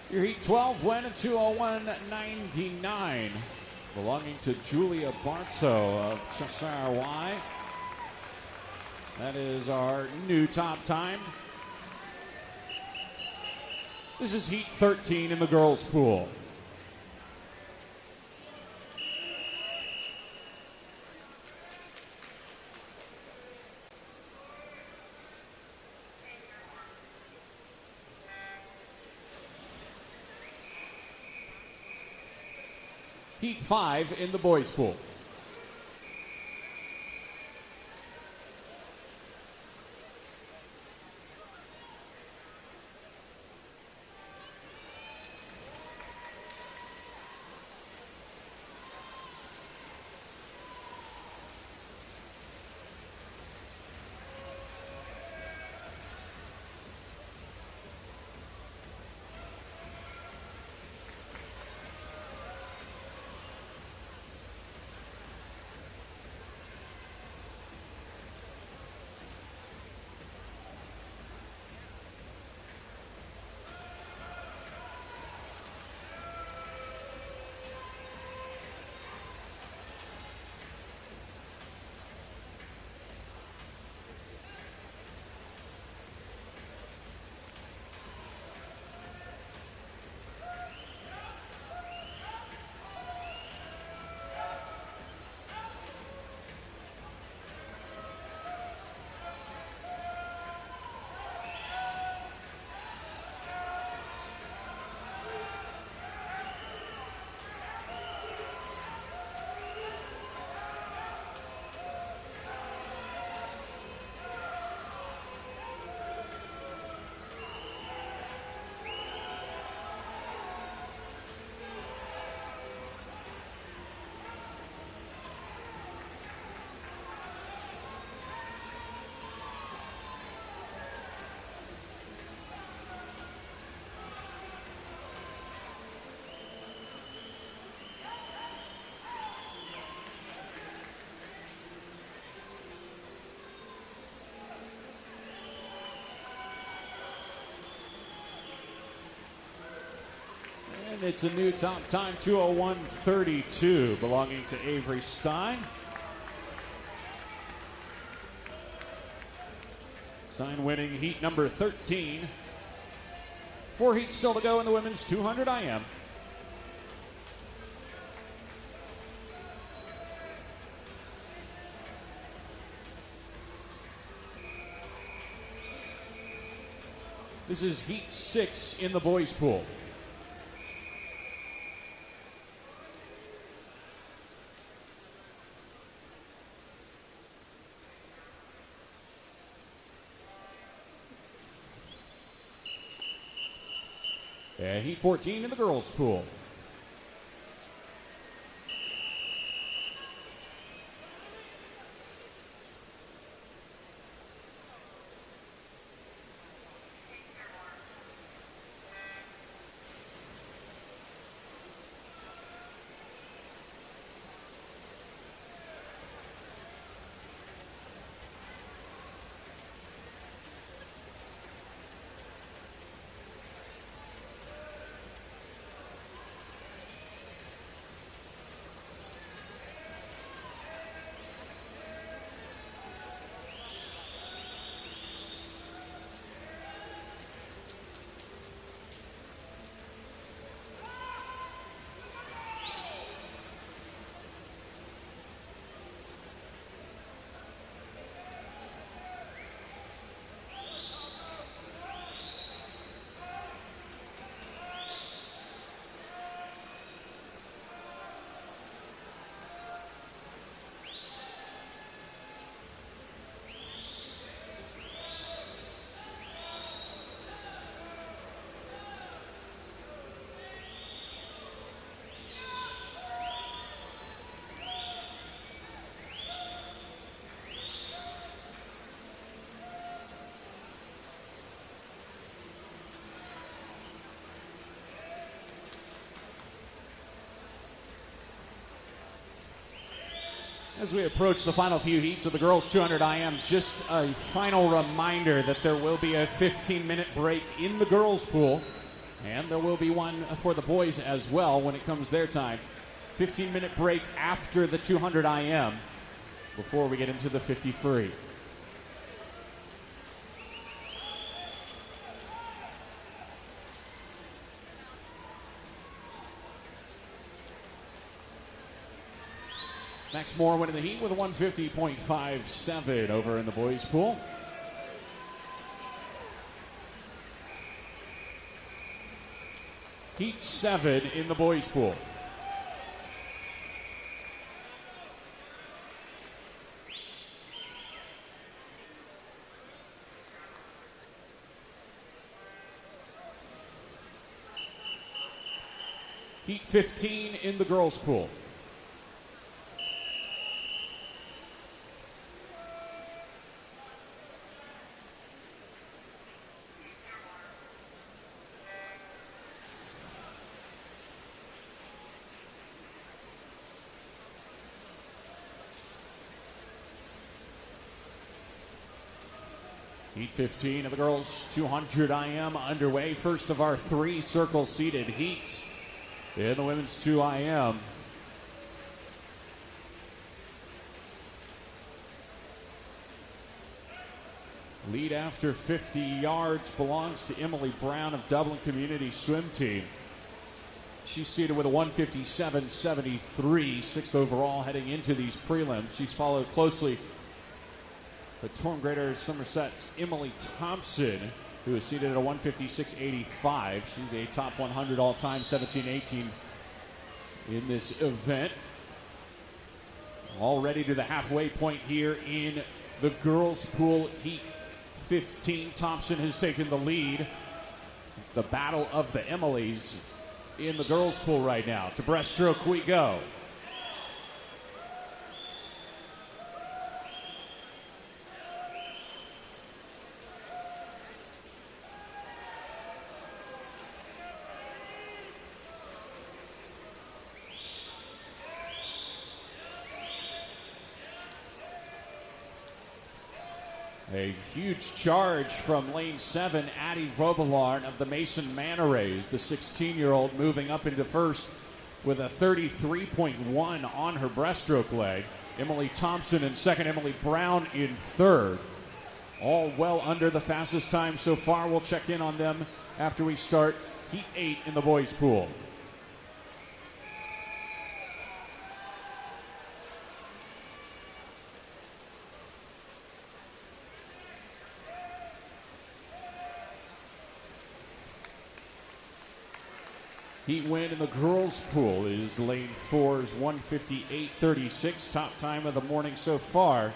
Your Heat 12 win at 2:01.99, belonging to Julia Bartow of Cheshire Y. That is our new top time. This is Heat 13 in the girls' pool. Heat 5 in the boys' pool. It's a new top time, 2:01:32, belonging to Avery Stein. Stein winning heat number 13. 4 heats still to go in the women's 200 IM. This is heat 6 in the boys' pool. And heat 14 in the girls' pool. As we approach the final few heats of the girls 200 IM, just a final reminder that there will be a 15-minute break in the girls pool, and there will be one for the boys as well when it comes their time. 15-minute break after the 200 IM before we get into the 50 free. Max Moore winning the heat with a 150.57 over in the boys' pool. Heat 7 in the boys' pool. Heat 15 in the girls' pool. Heat 15 of the girls 200 IM underway. First of our 3 circle-seated heats in the women's 2 IM. Lead after 50 yards belongs to Emily Brown of Dublin Community Swim Team. She's seated with a 157.73, 6th overall heading into these prelims. She's followed closely the Torm Greater Somerset's Emily Thompson, who is seated at a 156.85. She's a top 100 all-time, 17-18 in this event. Already to the halfway point here in the girls' pool heat 15. Thompson has taken the lead. It's the battle of the Emilys in the girls' pool right now. To breaststroke we go. A huge charge from lane 7, Addie Robillard of the Mason Manor Rays, the 16-year-old moving up into first with a 33.1 on her breaststroke leg. Emily Thompson in second, Emily Brown in third. All well under the fastest time so far. We'll check in on them after we start Heat 8 in the boys' pool. Heat win in the girls' pool is lane 4's 158.36. Top time of the morning so far.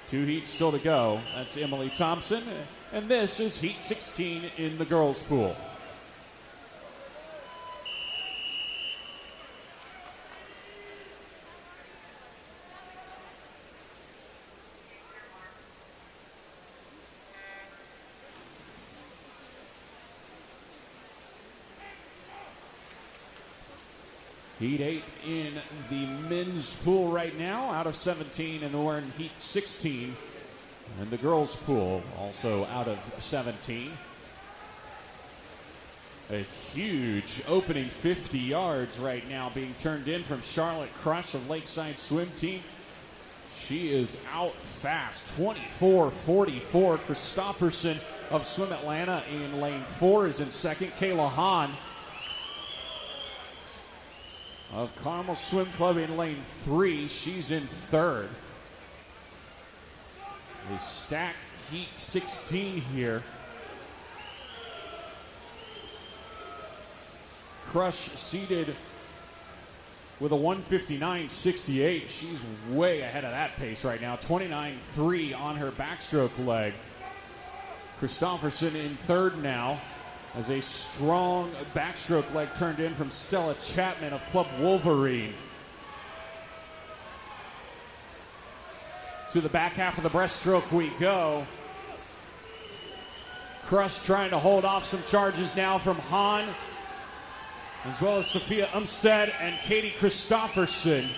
2 heats still to go. That's Emily Thompson. And this is Heat 16 in the girls' pool. Heat 8 in the men's pool right now, out of 17, and we're in Heat 16. And the girls' pool also out of 17. A huge opening 50 yards right now being turned in from Charlotte Crush of Lakeside Swim Team. She is out fast, 24-44. Christopherson of Swim Atlanta in lane 4 is in second. Kayla Hahn of Carmel Swim Club in lane 3. She's in third. A stacked Heat 16 here. Crush seated with a 159.68. She's way ahead of that pace right now. 29.3 on her backstroke leg. Christopherson in third now, as a strong backstroke leg turned in from Stella Chapman of Club Wolverine. To the back half of the breaststroke we go. Crush trying to hold off some charges now from Hahn, as well as Sophia Umstead and Katie Christopherson.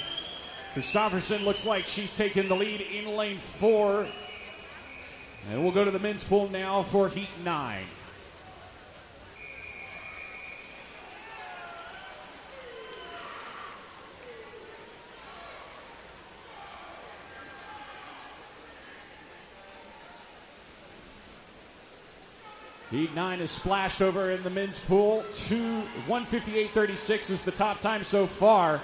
Christopherson looks like she's taken the lead in lane 4. And we'll go to the men's pool now for Heat 9. Heat 9 is splashed over in the men's pool. 158.36 is the top time so far.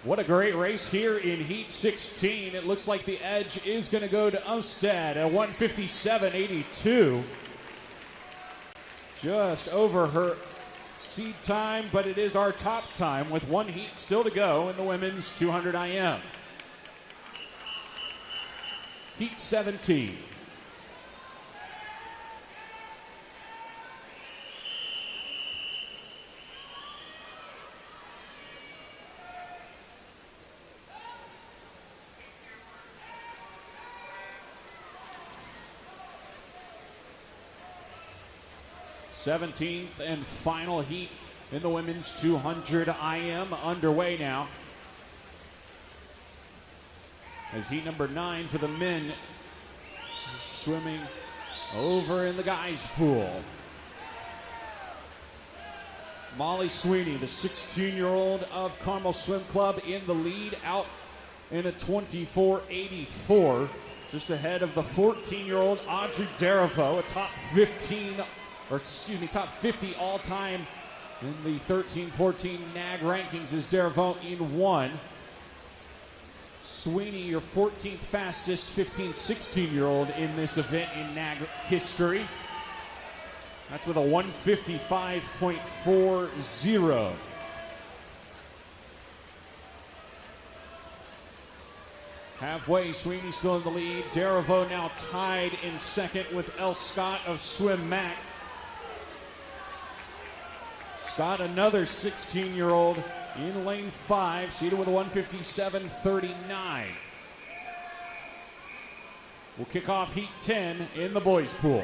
What a great race here in Heat 16. It looks like the edge is going to go to Umstead at 157.82. Just over her seed time, but it is our top time with 1 heat still to go in the women's 200 IM. Heat 17. Seventeenth and final heat in the women's 200 IM underway now. As heat number 9 for the men is swimming over in the guys' pool. Molly Sweeney, the 16-year-old of Carmel Swim Club, in the lead, out in a 24.84, just ahead of the 14-year-old Audrey Daravo, a top 50 all-time in the 13-14 NAG rankings is Daravo in 1. Sweeney, your 14th fastest 15-16-year-old in this event in NAG history. That's with a 155.40. Halfway, Sweeney still in the lead. Daravo now tied in second with Elle Scott of Swim Mac. Scott, another 16-year-old in lane 5, seated with a 157.39. We'll kick off Heat 10 in the boys' pool.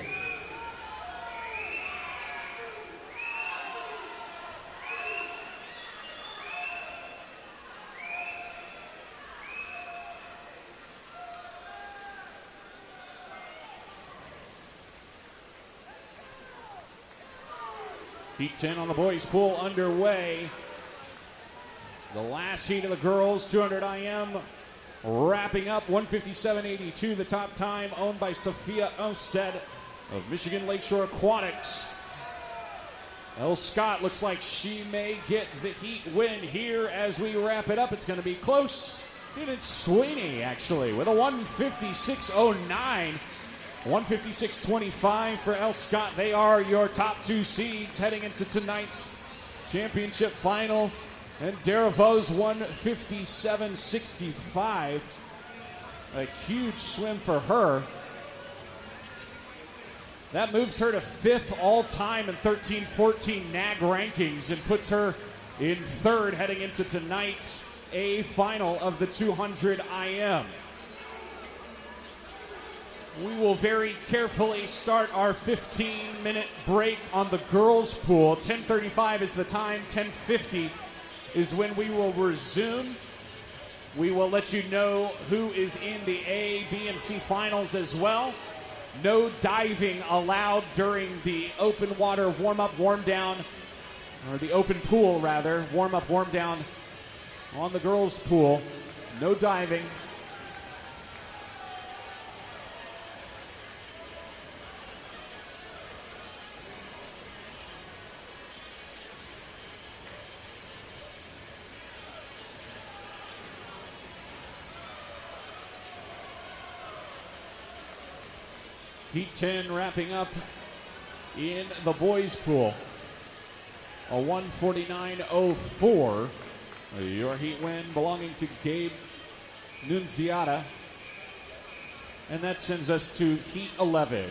Heat 10 on the boys pool underway. The last heat of the girls, 200 IM, wrapping up 157.82, the top time, owned by Sophia Olmstead of Michigan Lakeshore Aquatics. Elle Scott looks like she may get the heat win here as we wrap it up. It's going to be close. It's Sweeney, actually, with a 156.09. 156.25 for Elle Scott. They are your top two seeds heading into tonight's championship final. And Daravo's 157.65. A huge swim for her. That moves her to 5th all-time in 13-14 NAG rankings and puts her in 3rd heading into tonight's A final of the 200 IM. We will very carefully start our 15-minute break on the girls' pool. 10:35 is the time. 10:50 is when we will resume. We will let you know who is in the A, B, and C finals as well. No diving allowed during the open water warm-up, warm-down, or the open pool, rather. Warm-up, warm-down on the girls' pool. No diving. Heat 10 wrapping up in the boys' pool. A 149.04. Your heat win belonging to Gabe Nunziata. And that sends us to Heat 11.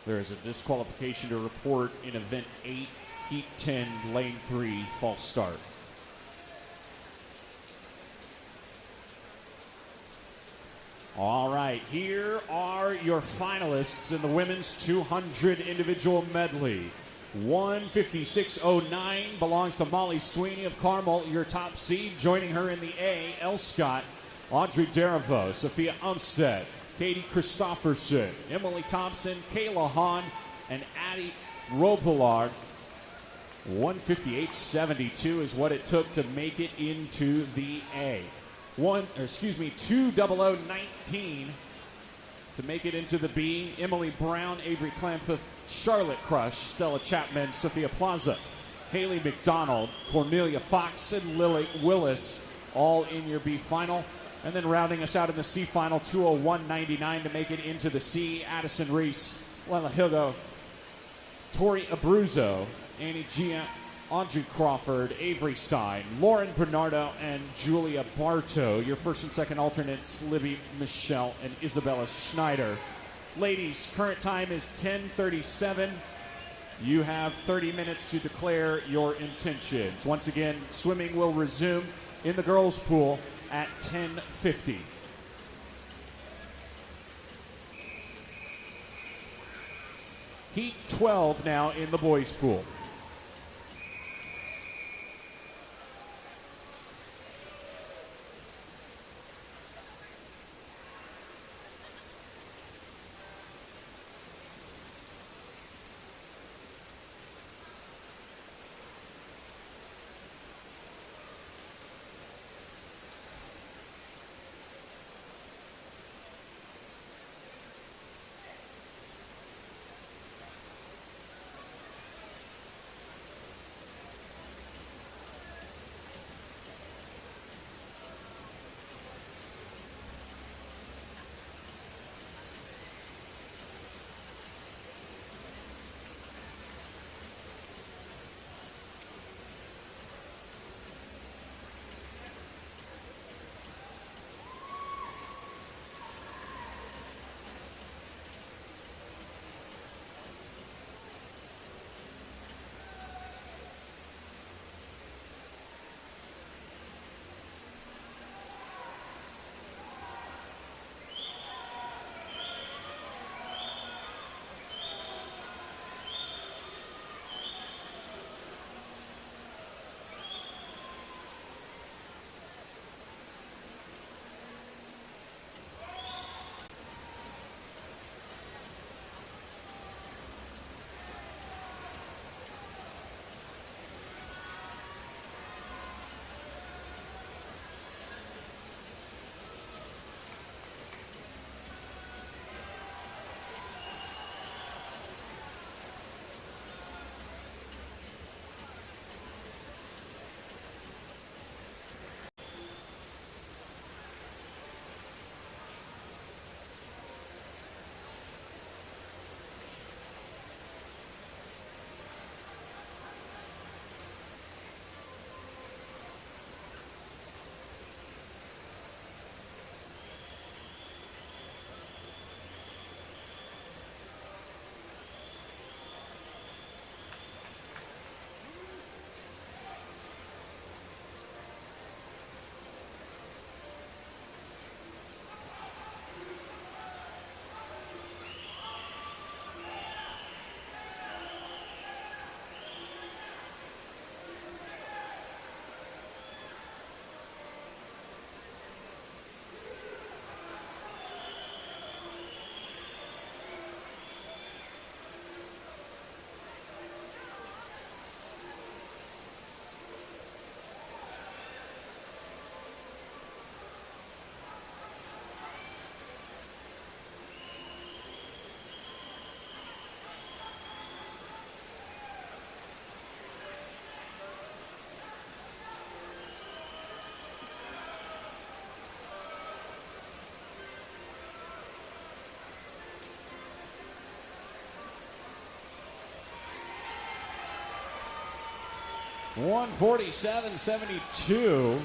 There is a disqualification to report in event 8, Heat 10, lane 3, false start. All right, here are your finalists in the women's 200 individual medley. 156.09 belongs to Molly Sweeney of Carmel, your top seed. Joining her in the A, Elle Scott, Audrey Daravo, Sophia Umstead, Katie Christofferson, Emily Thompson, Kayla Hahn, and Addie Robillard. 158.72 is what it took to make it into the A. 20019 to make it into the B. Emily Brown, Avery Clamfith, Charlotte Crush, Stella Chapman, Sophia Plaza, Haley McDonald, Cornelia Fox, and Lily Willis, all in your B final. And then rounding us out in the C final, 201.99 to make it into the C. Addison Reese, Lila Higo, Tori Abruzzo, Annie Gia, Audrey Crawford, Avery Stein, Lauren Bernardo, and Julia Bartow. Your first and second alternates, Libby Michelle and Isabella Schneider. Ladies, current time is 10:37. You have 30 minutes to declare your intentions. Once again, swimming will resume in the girls' pool at 10:50. Heat 12 now in the boys' pool. 147-72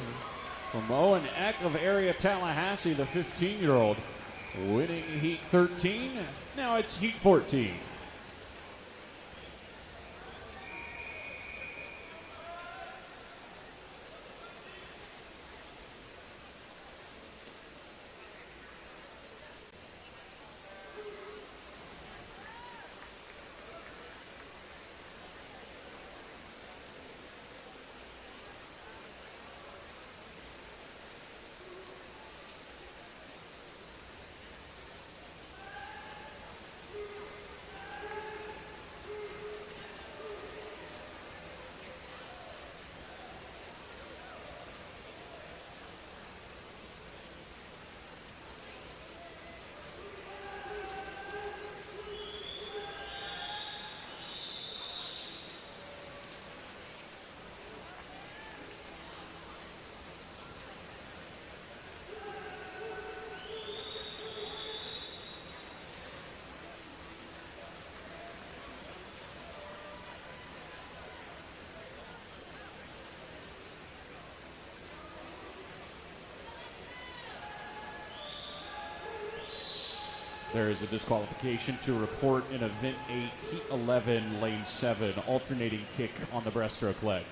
from Owen Eck of area Tallahassee, the 15-year-old, winning heat 13. Now it's heat 14. There is a disqualification to report in Event 8, Heat 11, Lane 7, alternating kick on the breaststroke leg.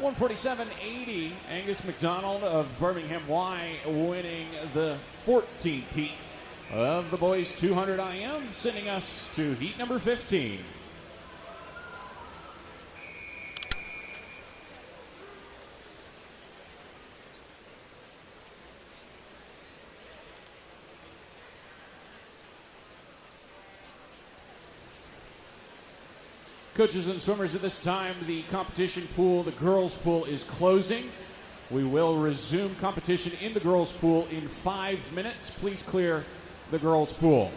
$147.80, Angus McDonald of Birmingham Y winning the 14th heat of the boys 200 IM, sending us to heat number 15. Coaches and swimmers, at this time, the competition pool, the girls' pool, is closing. We will resume competition in the girls' pool in 5 minutes. Please clear the girls' pool.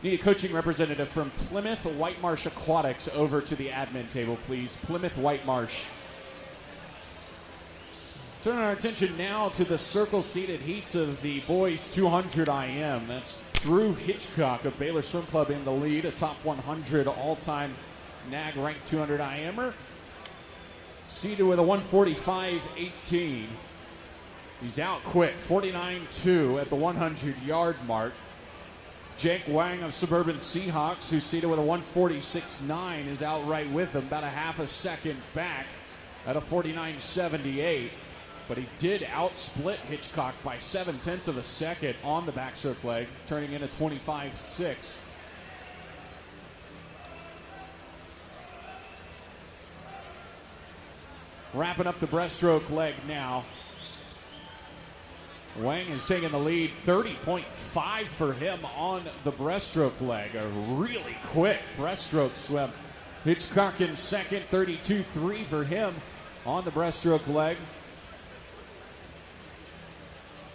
Need a coaching representative from Plymouth Whitemarsh Aquatics over to the admin table, please. Plymouth Whitemarsh. Turning our attention now to the circle-seated heats of the boys 200 IM. That's Drew Hitchcock of Baylor Swim Club in the lead, a top 100 all-time NAG ranked 200 IMer. Seated with a 145.18. He's out quick, 49.2 at the 100-yard mark. Jake Wang of Suburban Seahawks, who's seated with a 146.9, is out right with him, about a half a second back at a 49.78. But he did outsplit Hitchcock by 0.7 of a second on the backstroke leg, turning in a 25.6. Wrapping up the breaststroke leg now. Wang is taking the lead, 30.5 for him on the breaststroke leg. A really quick breaststroke swim. Hitchcock in second, 32.3 for him on the breaststroke leg.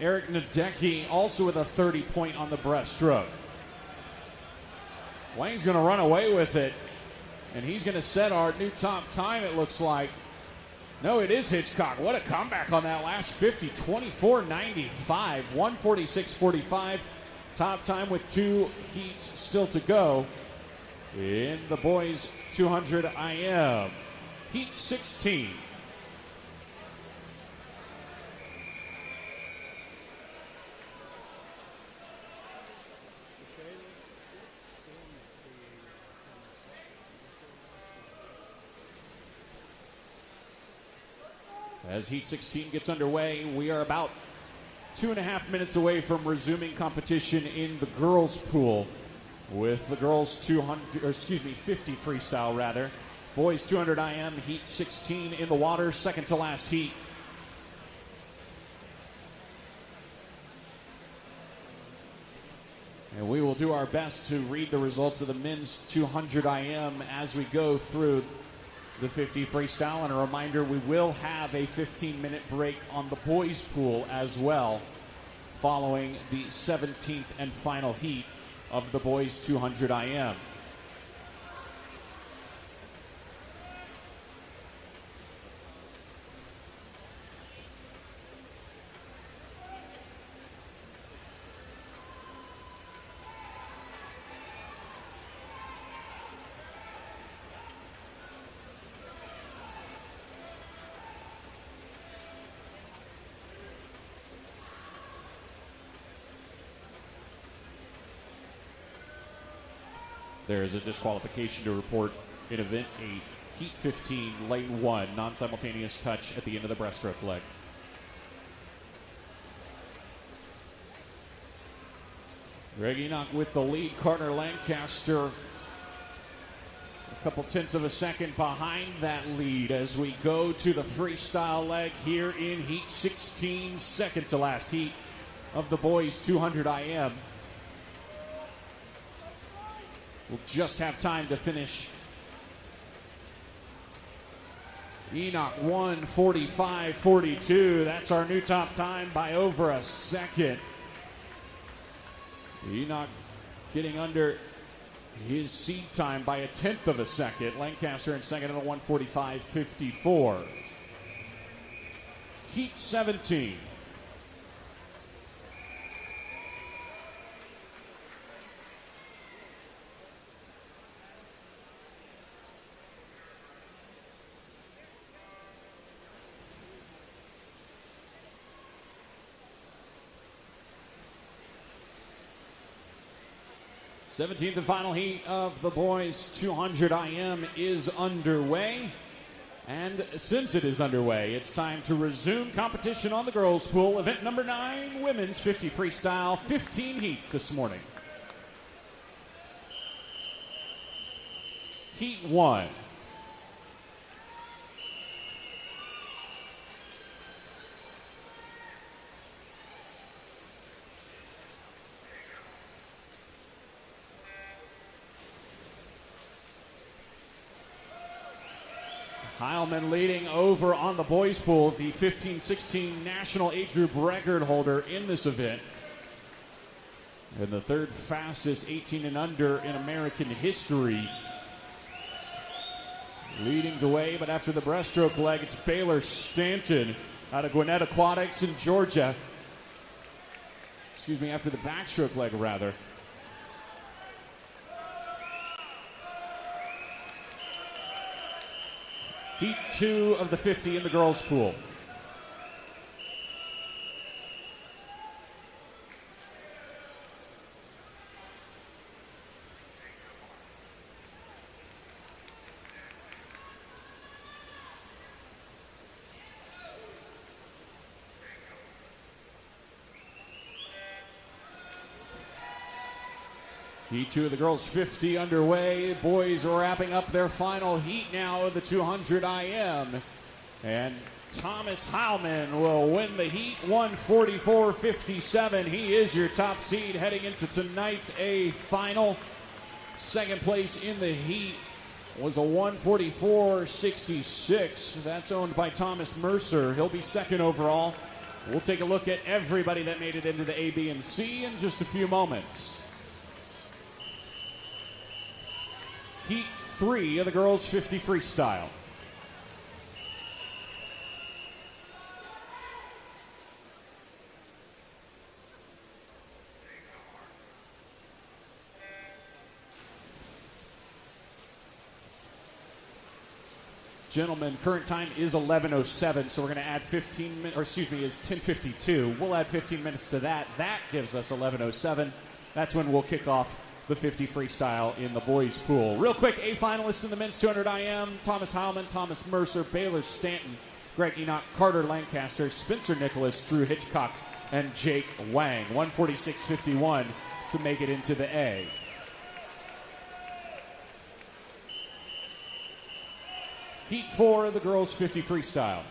Eric Nadecki also with a 30-point on the breaststroke. Wang's going to run away with it, and he's going to set our new top time, it looks like. No, it is Hitchcock. What a comeback on that last 50. 24.95, 146.45. Top time with 2 heats still to go in the boys 200 IM. Heat 16. As Heat 16 gets underway, we are about 2.5 minutes away from resuming competition in the girls' pool with the girls 50 freestyle rather. Boys 200 IM, heat 16 in the water, second to last heat. And we will do our best to read the results of the men's 200 IM as we go through the 50 freestyle. And a reminder, we will have a 15-minute break on the boys' pool as well following the 17th and final heat of the boys 200 IM. There is a disqualification to report in event 8, heat 15, lane 1, non-simultaneous touch at the end of the breaststroke leg. Greg Enoch with the lead. Carter Lancaster a couple tenths of a second behind that lead as we go to the freestyle leg here in heat 16, second to last heat of the boys 200 IM. We'll just have time to finish. Enoch 1:45.42. That's our new top time by over a second. Enoch getting under his seed time by a tenth of a second. Lancaster in second at a 1:45.54. Heat 17. Seventeenth and final heat of the boys 200 IM is underway. And since it is underway, it's time to resume competition on the girls' pool. Event number 9, women's 50 freestyle, 15 heats this morning. Heat 1. Heilman leading over on the boys' pool, the 15-16 national age group record holder in this event. And the third fastest 18 and under in American history. Leading the way, but after the breaststroke leg, it's Baylor Stanton out of Gwinnett Aquatics in Georgia. After the backstroke leg, rather. Heat 2 of the 50 in the girls' pool. Heat 2 of the girls' 50 underway. Boys are wrapping up their final heat now of the 200 IM. And Thomas Heilman will win the heat, 1:44.57. He is your top seed heading into tonight's A final. Second place in the heat was a 1:44.66. That's owned by Thomas Mercer. He'll be second overall. We'll take a look at everybody that made it into the A, B, and C in just a few moments. Heat 3 of the girls' 50 freestyle. Gentlemen, current time is 11:07, so we're going to add 15 minutes, or excuse me, is 10:52. We'll add 15 minutes to that. That gives us 11:07. That's when we'll kick off the 50 freestyle in the boys' pool. Real quick, A finalists in the men's 200 IM: Thomas Heilman, Thomas Mercer, Baylor Stanton, Greg Enoch, Carter Lancaster, Spencer Nicholas, Drew Hitchcock, and Jake Wang. 146.51 to make it into the A. Heat 4 of the girls 50 freestyle.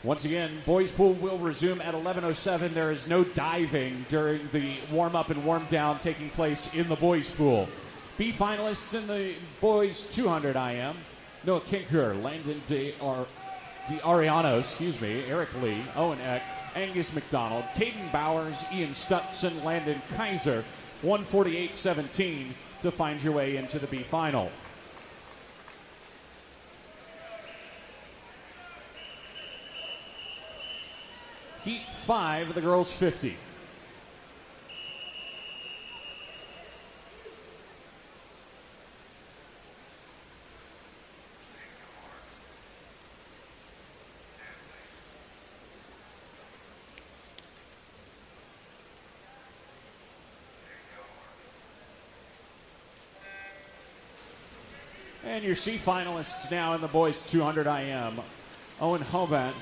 Once again, boys pool will resume at 11:07. There is no diving during the warm-up and warm-down taking place in the boys pool. B finalists in the boys 200 IM: Noah Kinker, Landon D'Ariano, Eric Lee, Owen Eck, Angus McDonald, Caden Bowers, Ian Stutson, Landon Kaiser. 148.17 to find your way into the B final. Heat 5 of the girls 50. And your C finalists now in the boys 200 IM: Owen Hobant,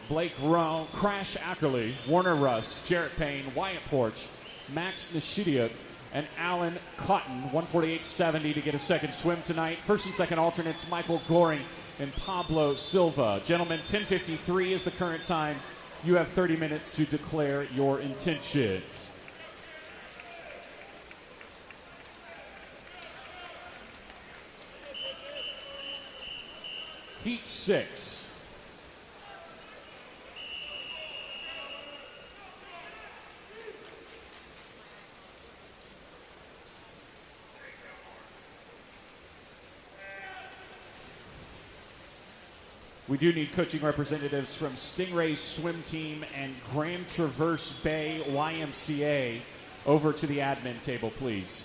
Blake Rowe, Crash Ackerley, Warner Russ, Jarrett Payne, Wyatt Porch, Max Nishidiuk, and Alan Cotton. 148.70 to get a second swim tonight. First and second alternates: Michael Goring and Pablo Silva. Gentlemen, 10:53 is the current time. You have 30 minutes to declare your intentions. Heat 6. We do need coaching representatives from Stingray Swim Team and Grand Traverse Bay YMCA over to the admin table, please.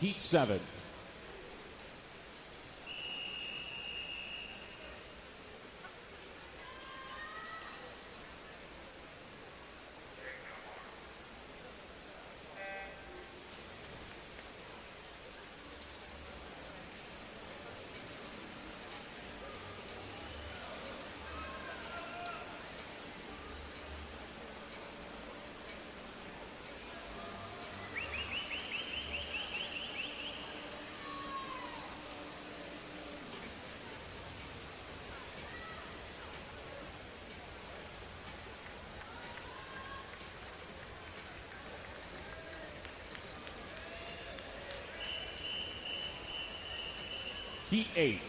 Heat 7. Heat 8.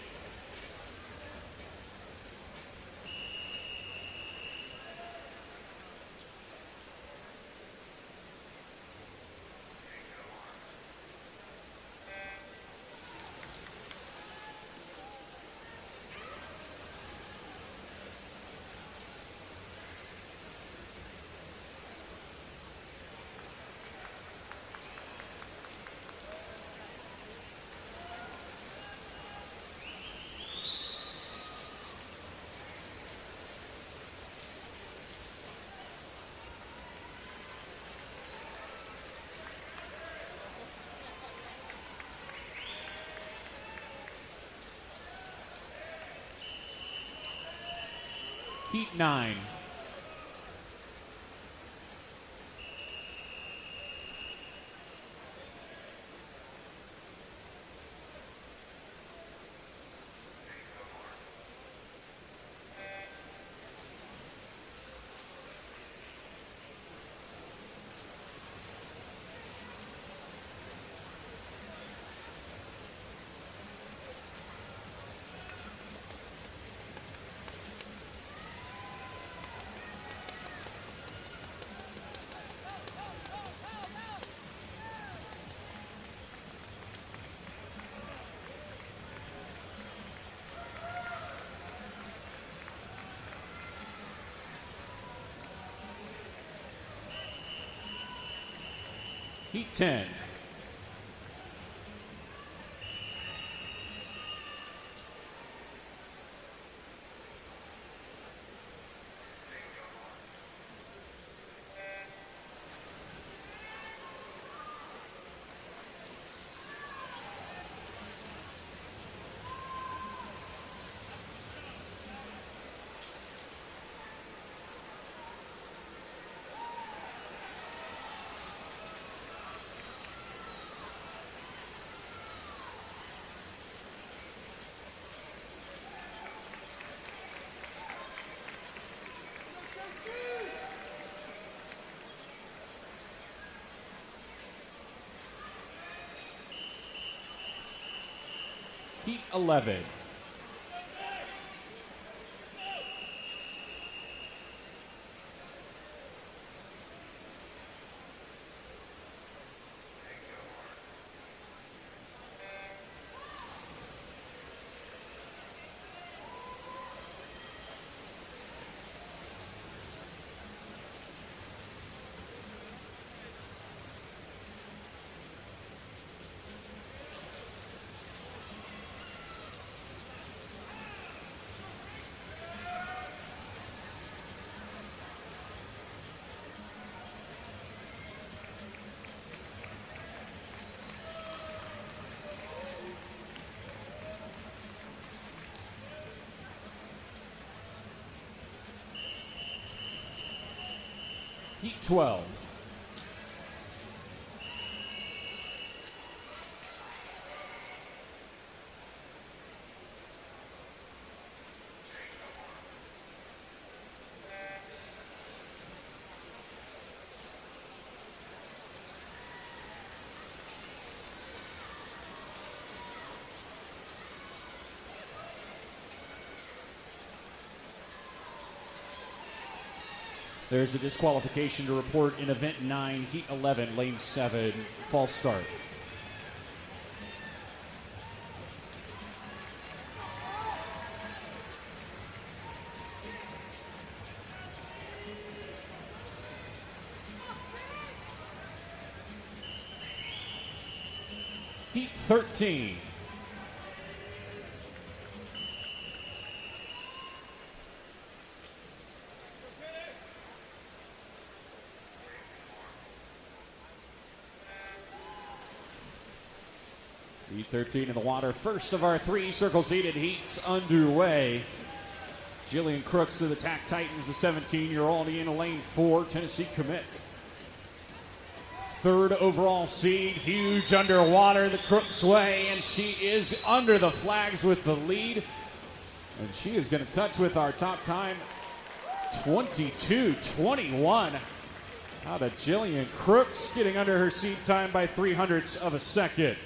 Heat 9. Heat 10. Heat 11. Heat 12. There's a disqualification to report in event 9, heat 11, lane 7, false start. Heat 13. Heat 13 in the water. First of our 3 circle-seated heats underway. Jillian Crooks of the TAC Titans, the 17-year-old in lane 4, Tennessee commit. 3rd overall seed, huge underwater the Crooks way, and she is under the flags with the lead. And she is going to touch with our top time, 22-21. Out of Jillian Crooks, getting under her seed time by 0.03 of a second.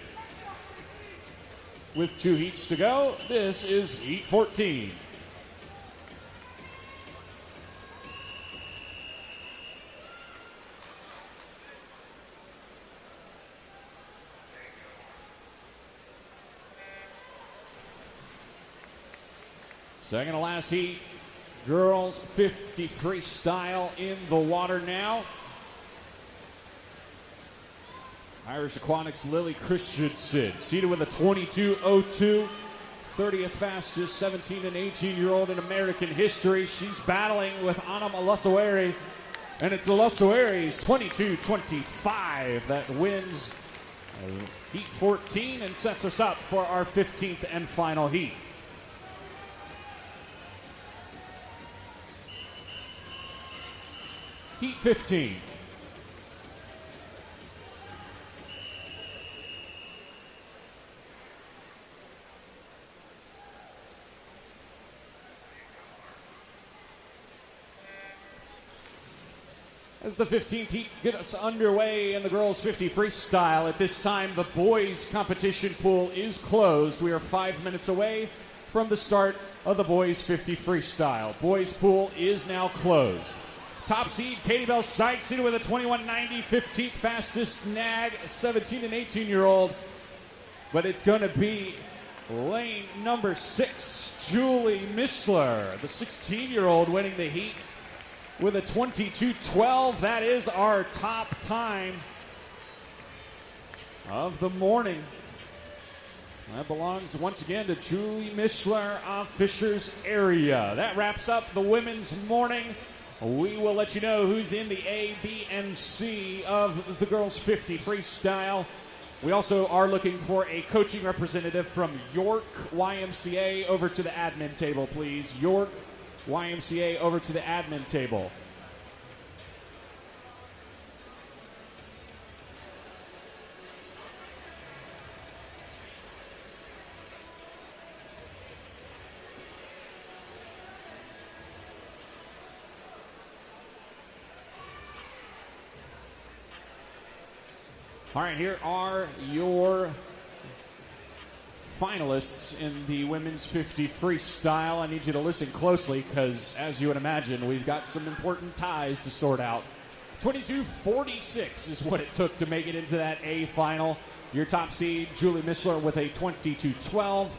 With 2 heats to go, this is Heat 14. Second to last heat, girls 50 freestyle in the water now. Irish Aquatics Lily Christensen, seated with a 22.02, 30th fastest 17 and 18-year-old in American history. She's battling with Anam Alasaweri, and it's Alasaweri's 22.25 that wins Heat 14 and sets us up for our 15th and final heat. Heat 15. As the 15th heat gets underway in the girls 50 freestyle, at this time the boys competition pool is closed. We are 5 minutes away from the start of the boys 50 freestyle. Boys pool is now closed. Top seed Katie Bell Sykes, seated with a 21.90, 15th fastest nag, 17 and 18-year-old. But it's going to be lane number 6, Julie Mishler, the 16-year-old winning the heat with a 22.12. That is our top time. of the morning. That belongs once again to Julie Mishler of Fishers area. That wraps up the women's morning. We will let you know who's in the A, B, and C of the girls 50 freestyle. We also are looking for a coaching representative from York YMCA over to the admin table, please. York YMCA over to the admin table. All right, here are your finalists in the women's 50 freestyle. I need you to listen closely because, as you would imagine, we've got some important ties to sort out. 22:46 is what it took to make it into that A final. Your top seed, Julie Mishler, with a 22:12.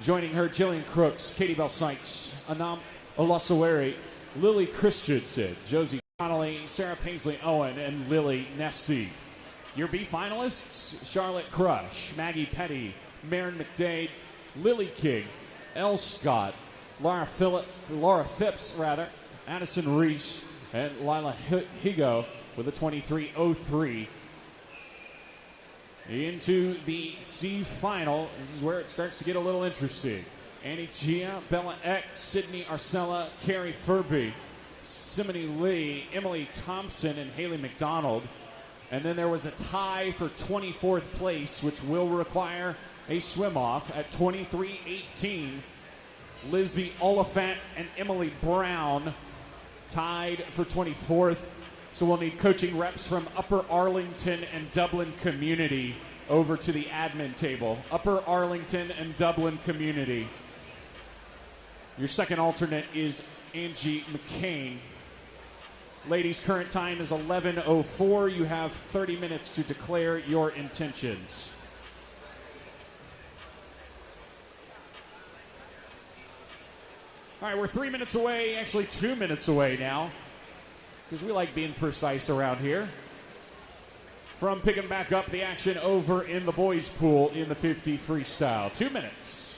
Joining her, Jillian Crooks, Katie Bell Sykes, Anam Olasawari, Lily Christensen, Josie Connolly, Sarah Paisley Owen, and Lily Nesty. Your B finalists, Charlotte Crush, Maggie Petty, Maren McDade, Lily King, Elle Scott, Laura Phipps, Addison Reese, and Lila Higo with a 23:03. Into the C final, this is where it starts to get a little interesting. Annie Gia, Bella Eck, Sydney Arcella, Carrie Furby, Simone Lee, Emily Thompson, and Haley McDonald. And then there was a tie for 24th place, which will require a swim-off at 23:18. Lizzie Oliphant and Emily Brown tied for 24th. So we'll need coaching reps from Upper Arlington and Dublin Community over to the admin table. Upper Arlington and Dublin Community. Your second alternate is Angie McCain. Ladies, current time is 11:04. You have 30 minutes to declare your intentions. All right, we're 3 minutes away, actually 2 minutes away now, because we like being precise around here, from picking back up the action over in the boys' pool in the 50 freestyle. 2 minutes.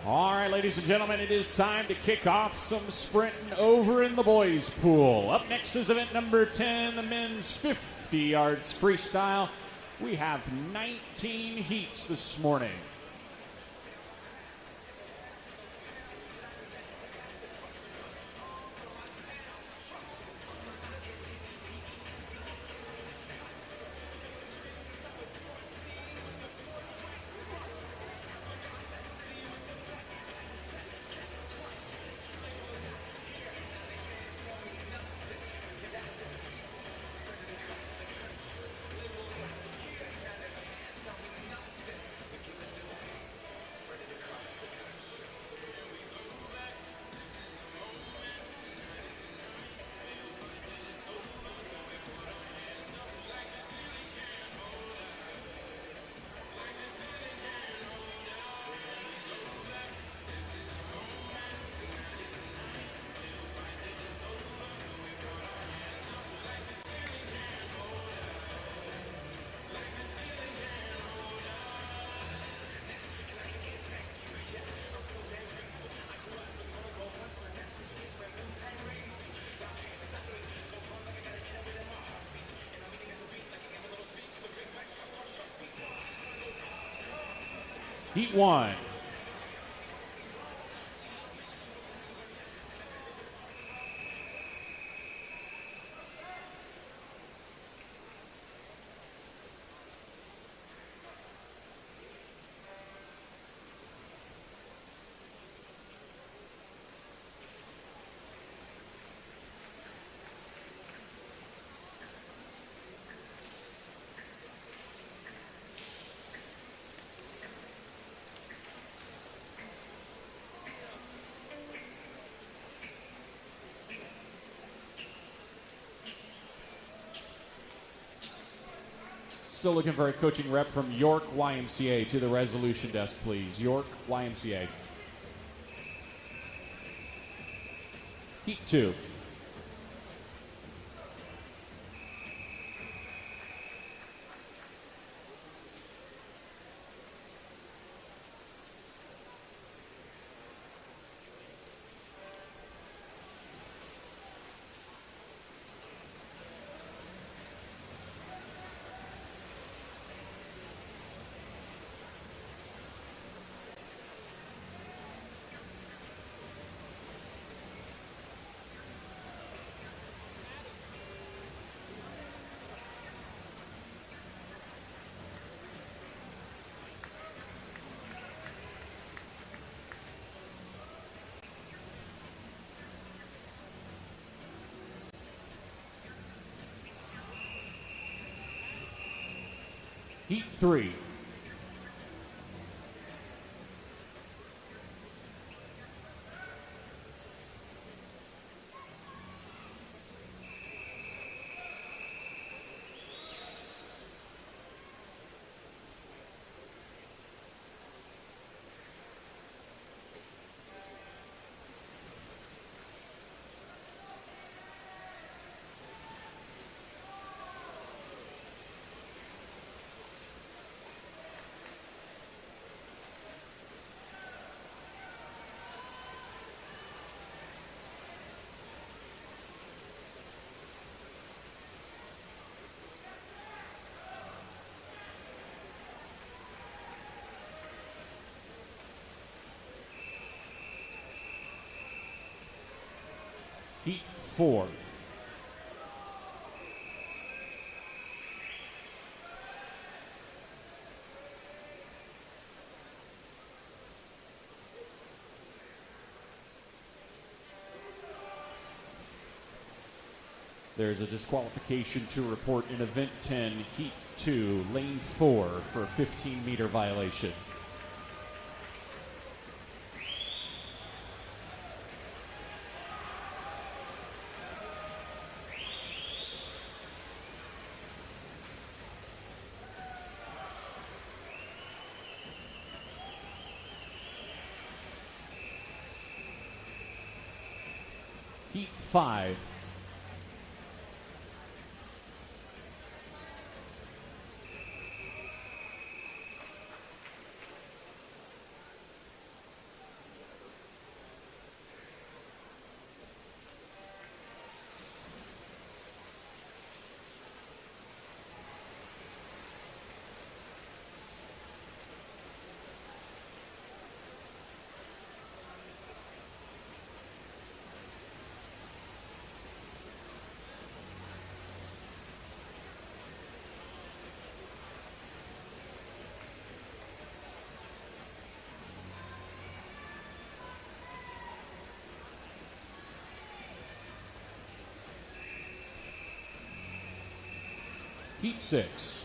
All right, ladies and gentlemen, it is time to kick off some sprinting over in the boys' pool. Up next is event number 10, the men's 50 yards freestyle. We have 19 heats this morning. Heat 1. Still looking for a coaching rep from York YMCA to the resolution desk, please. York YMCA. Heat 2. Heat 3. Heat 4. There's a disqualification to report in Event 10, Heat 2, Lane 4 for a 15-meter violation. Heat 5. Heat 6.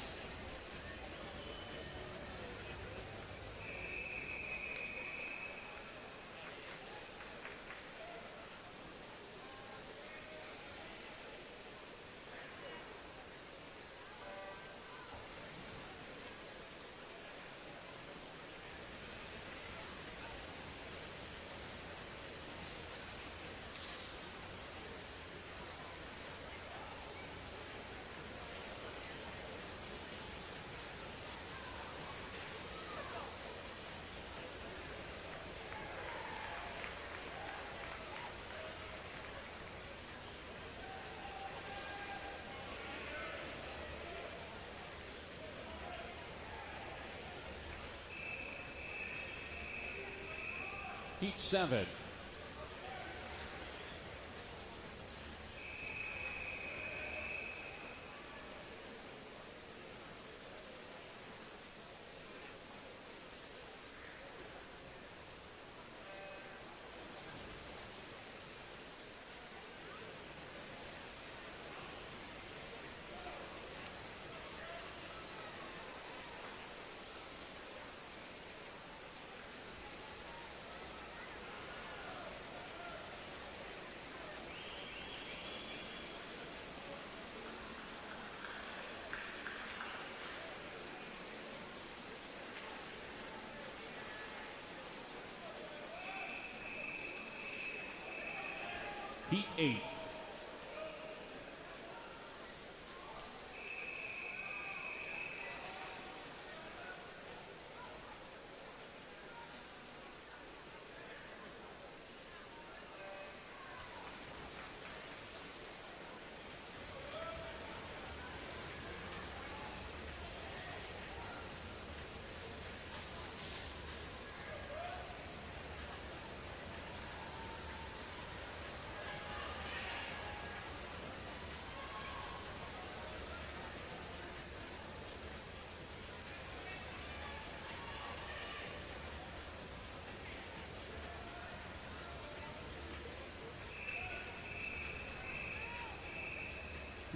Heat 7. Heat 8.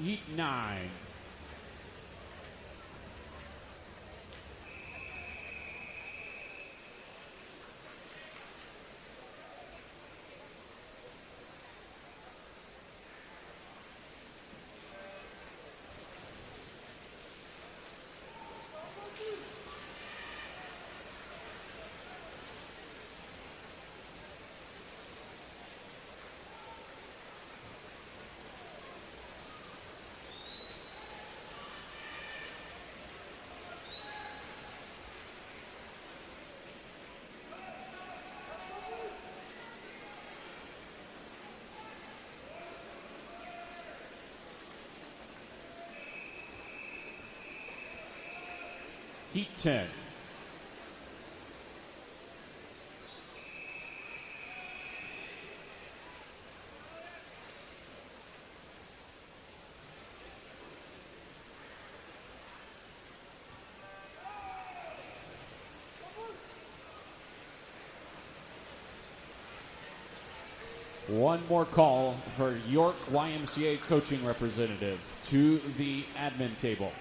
Heat 9. Heat 10. One more call for York YMCA coaching representative to the admin table.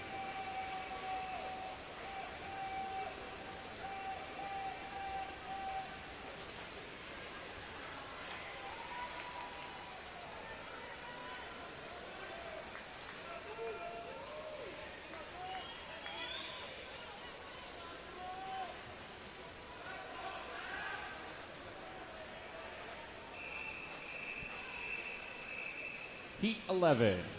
Heat 11.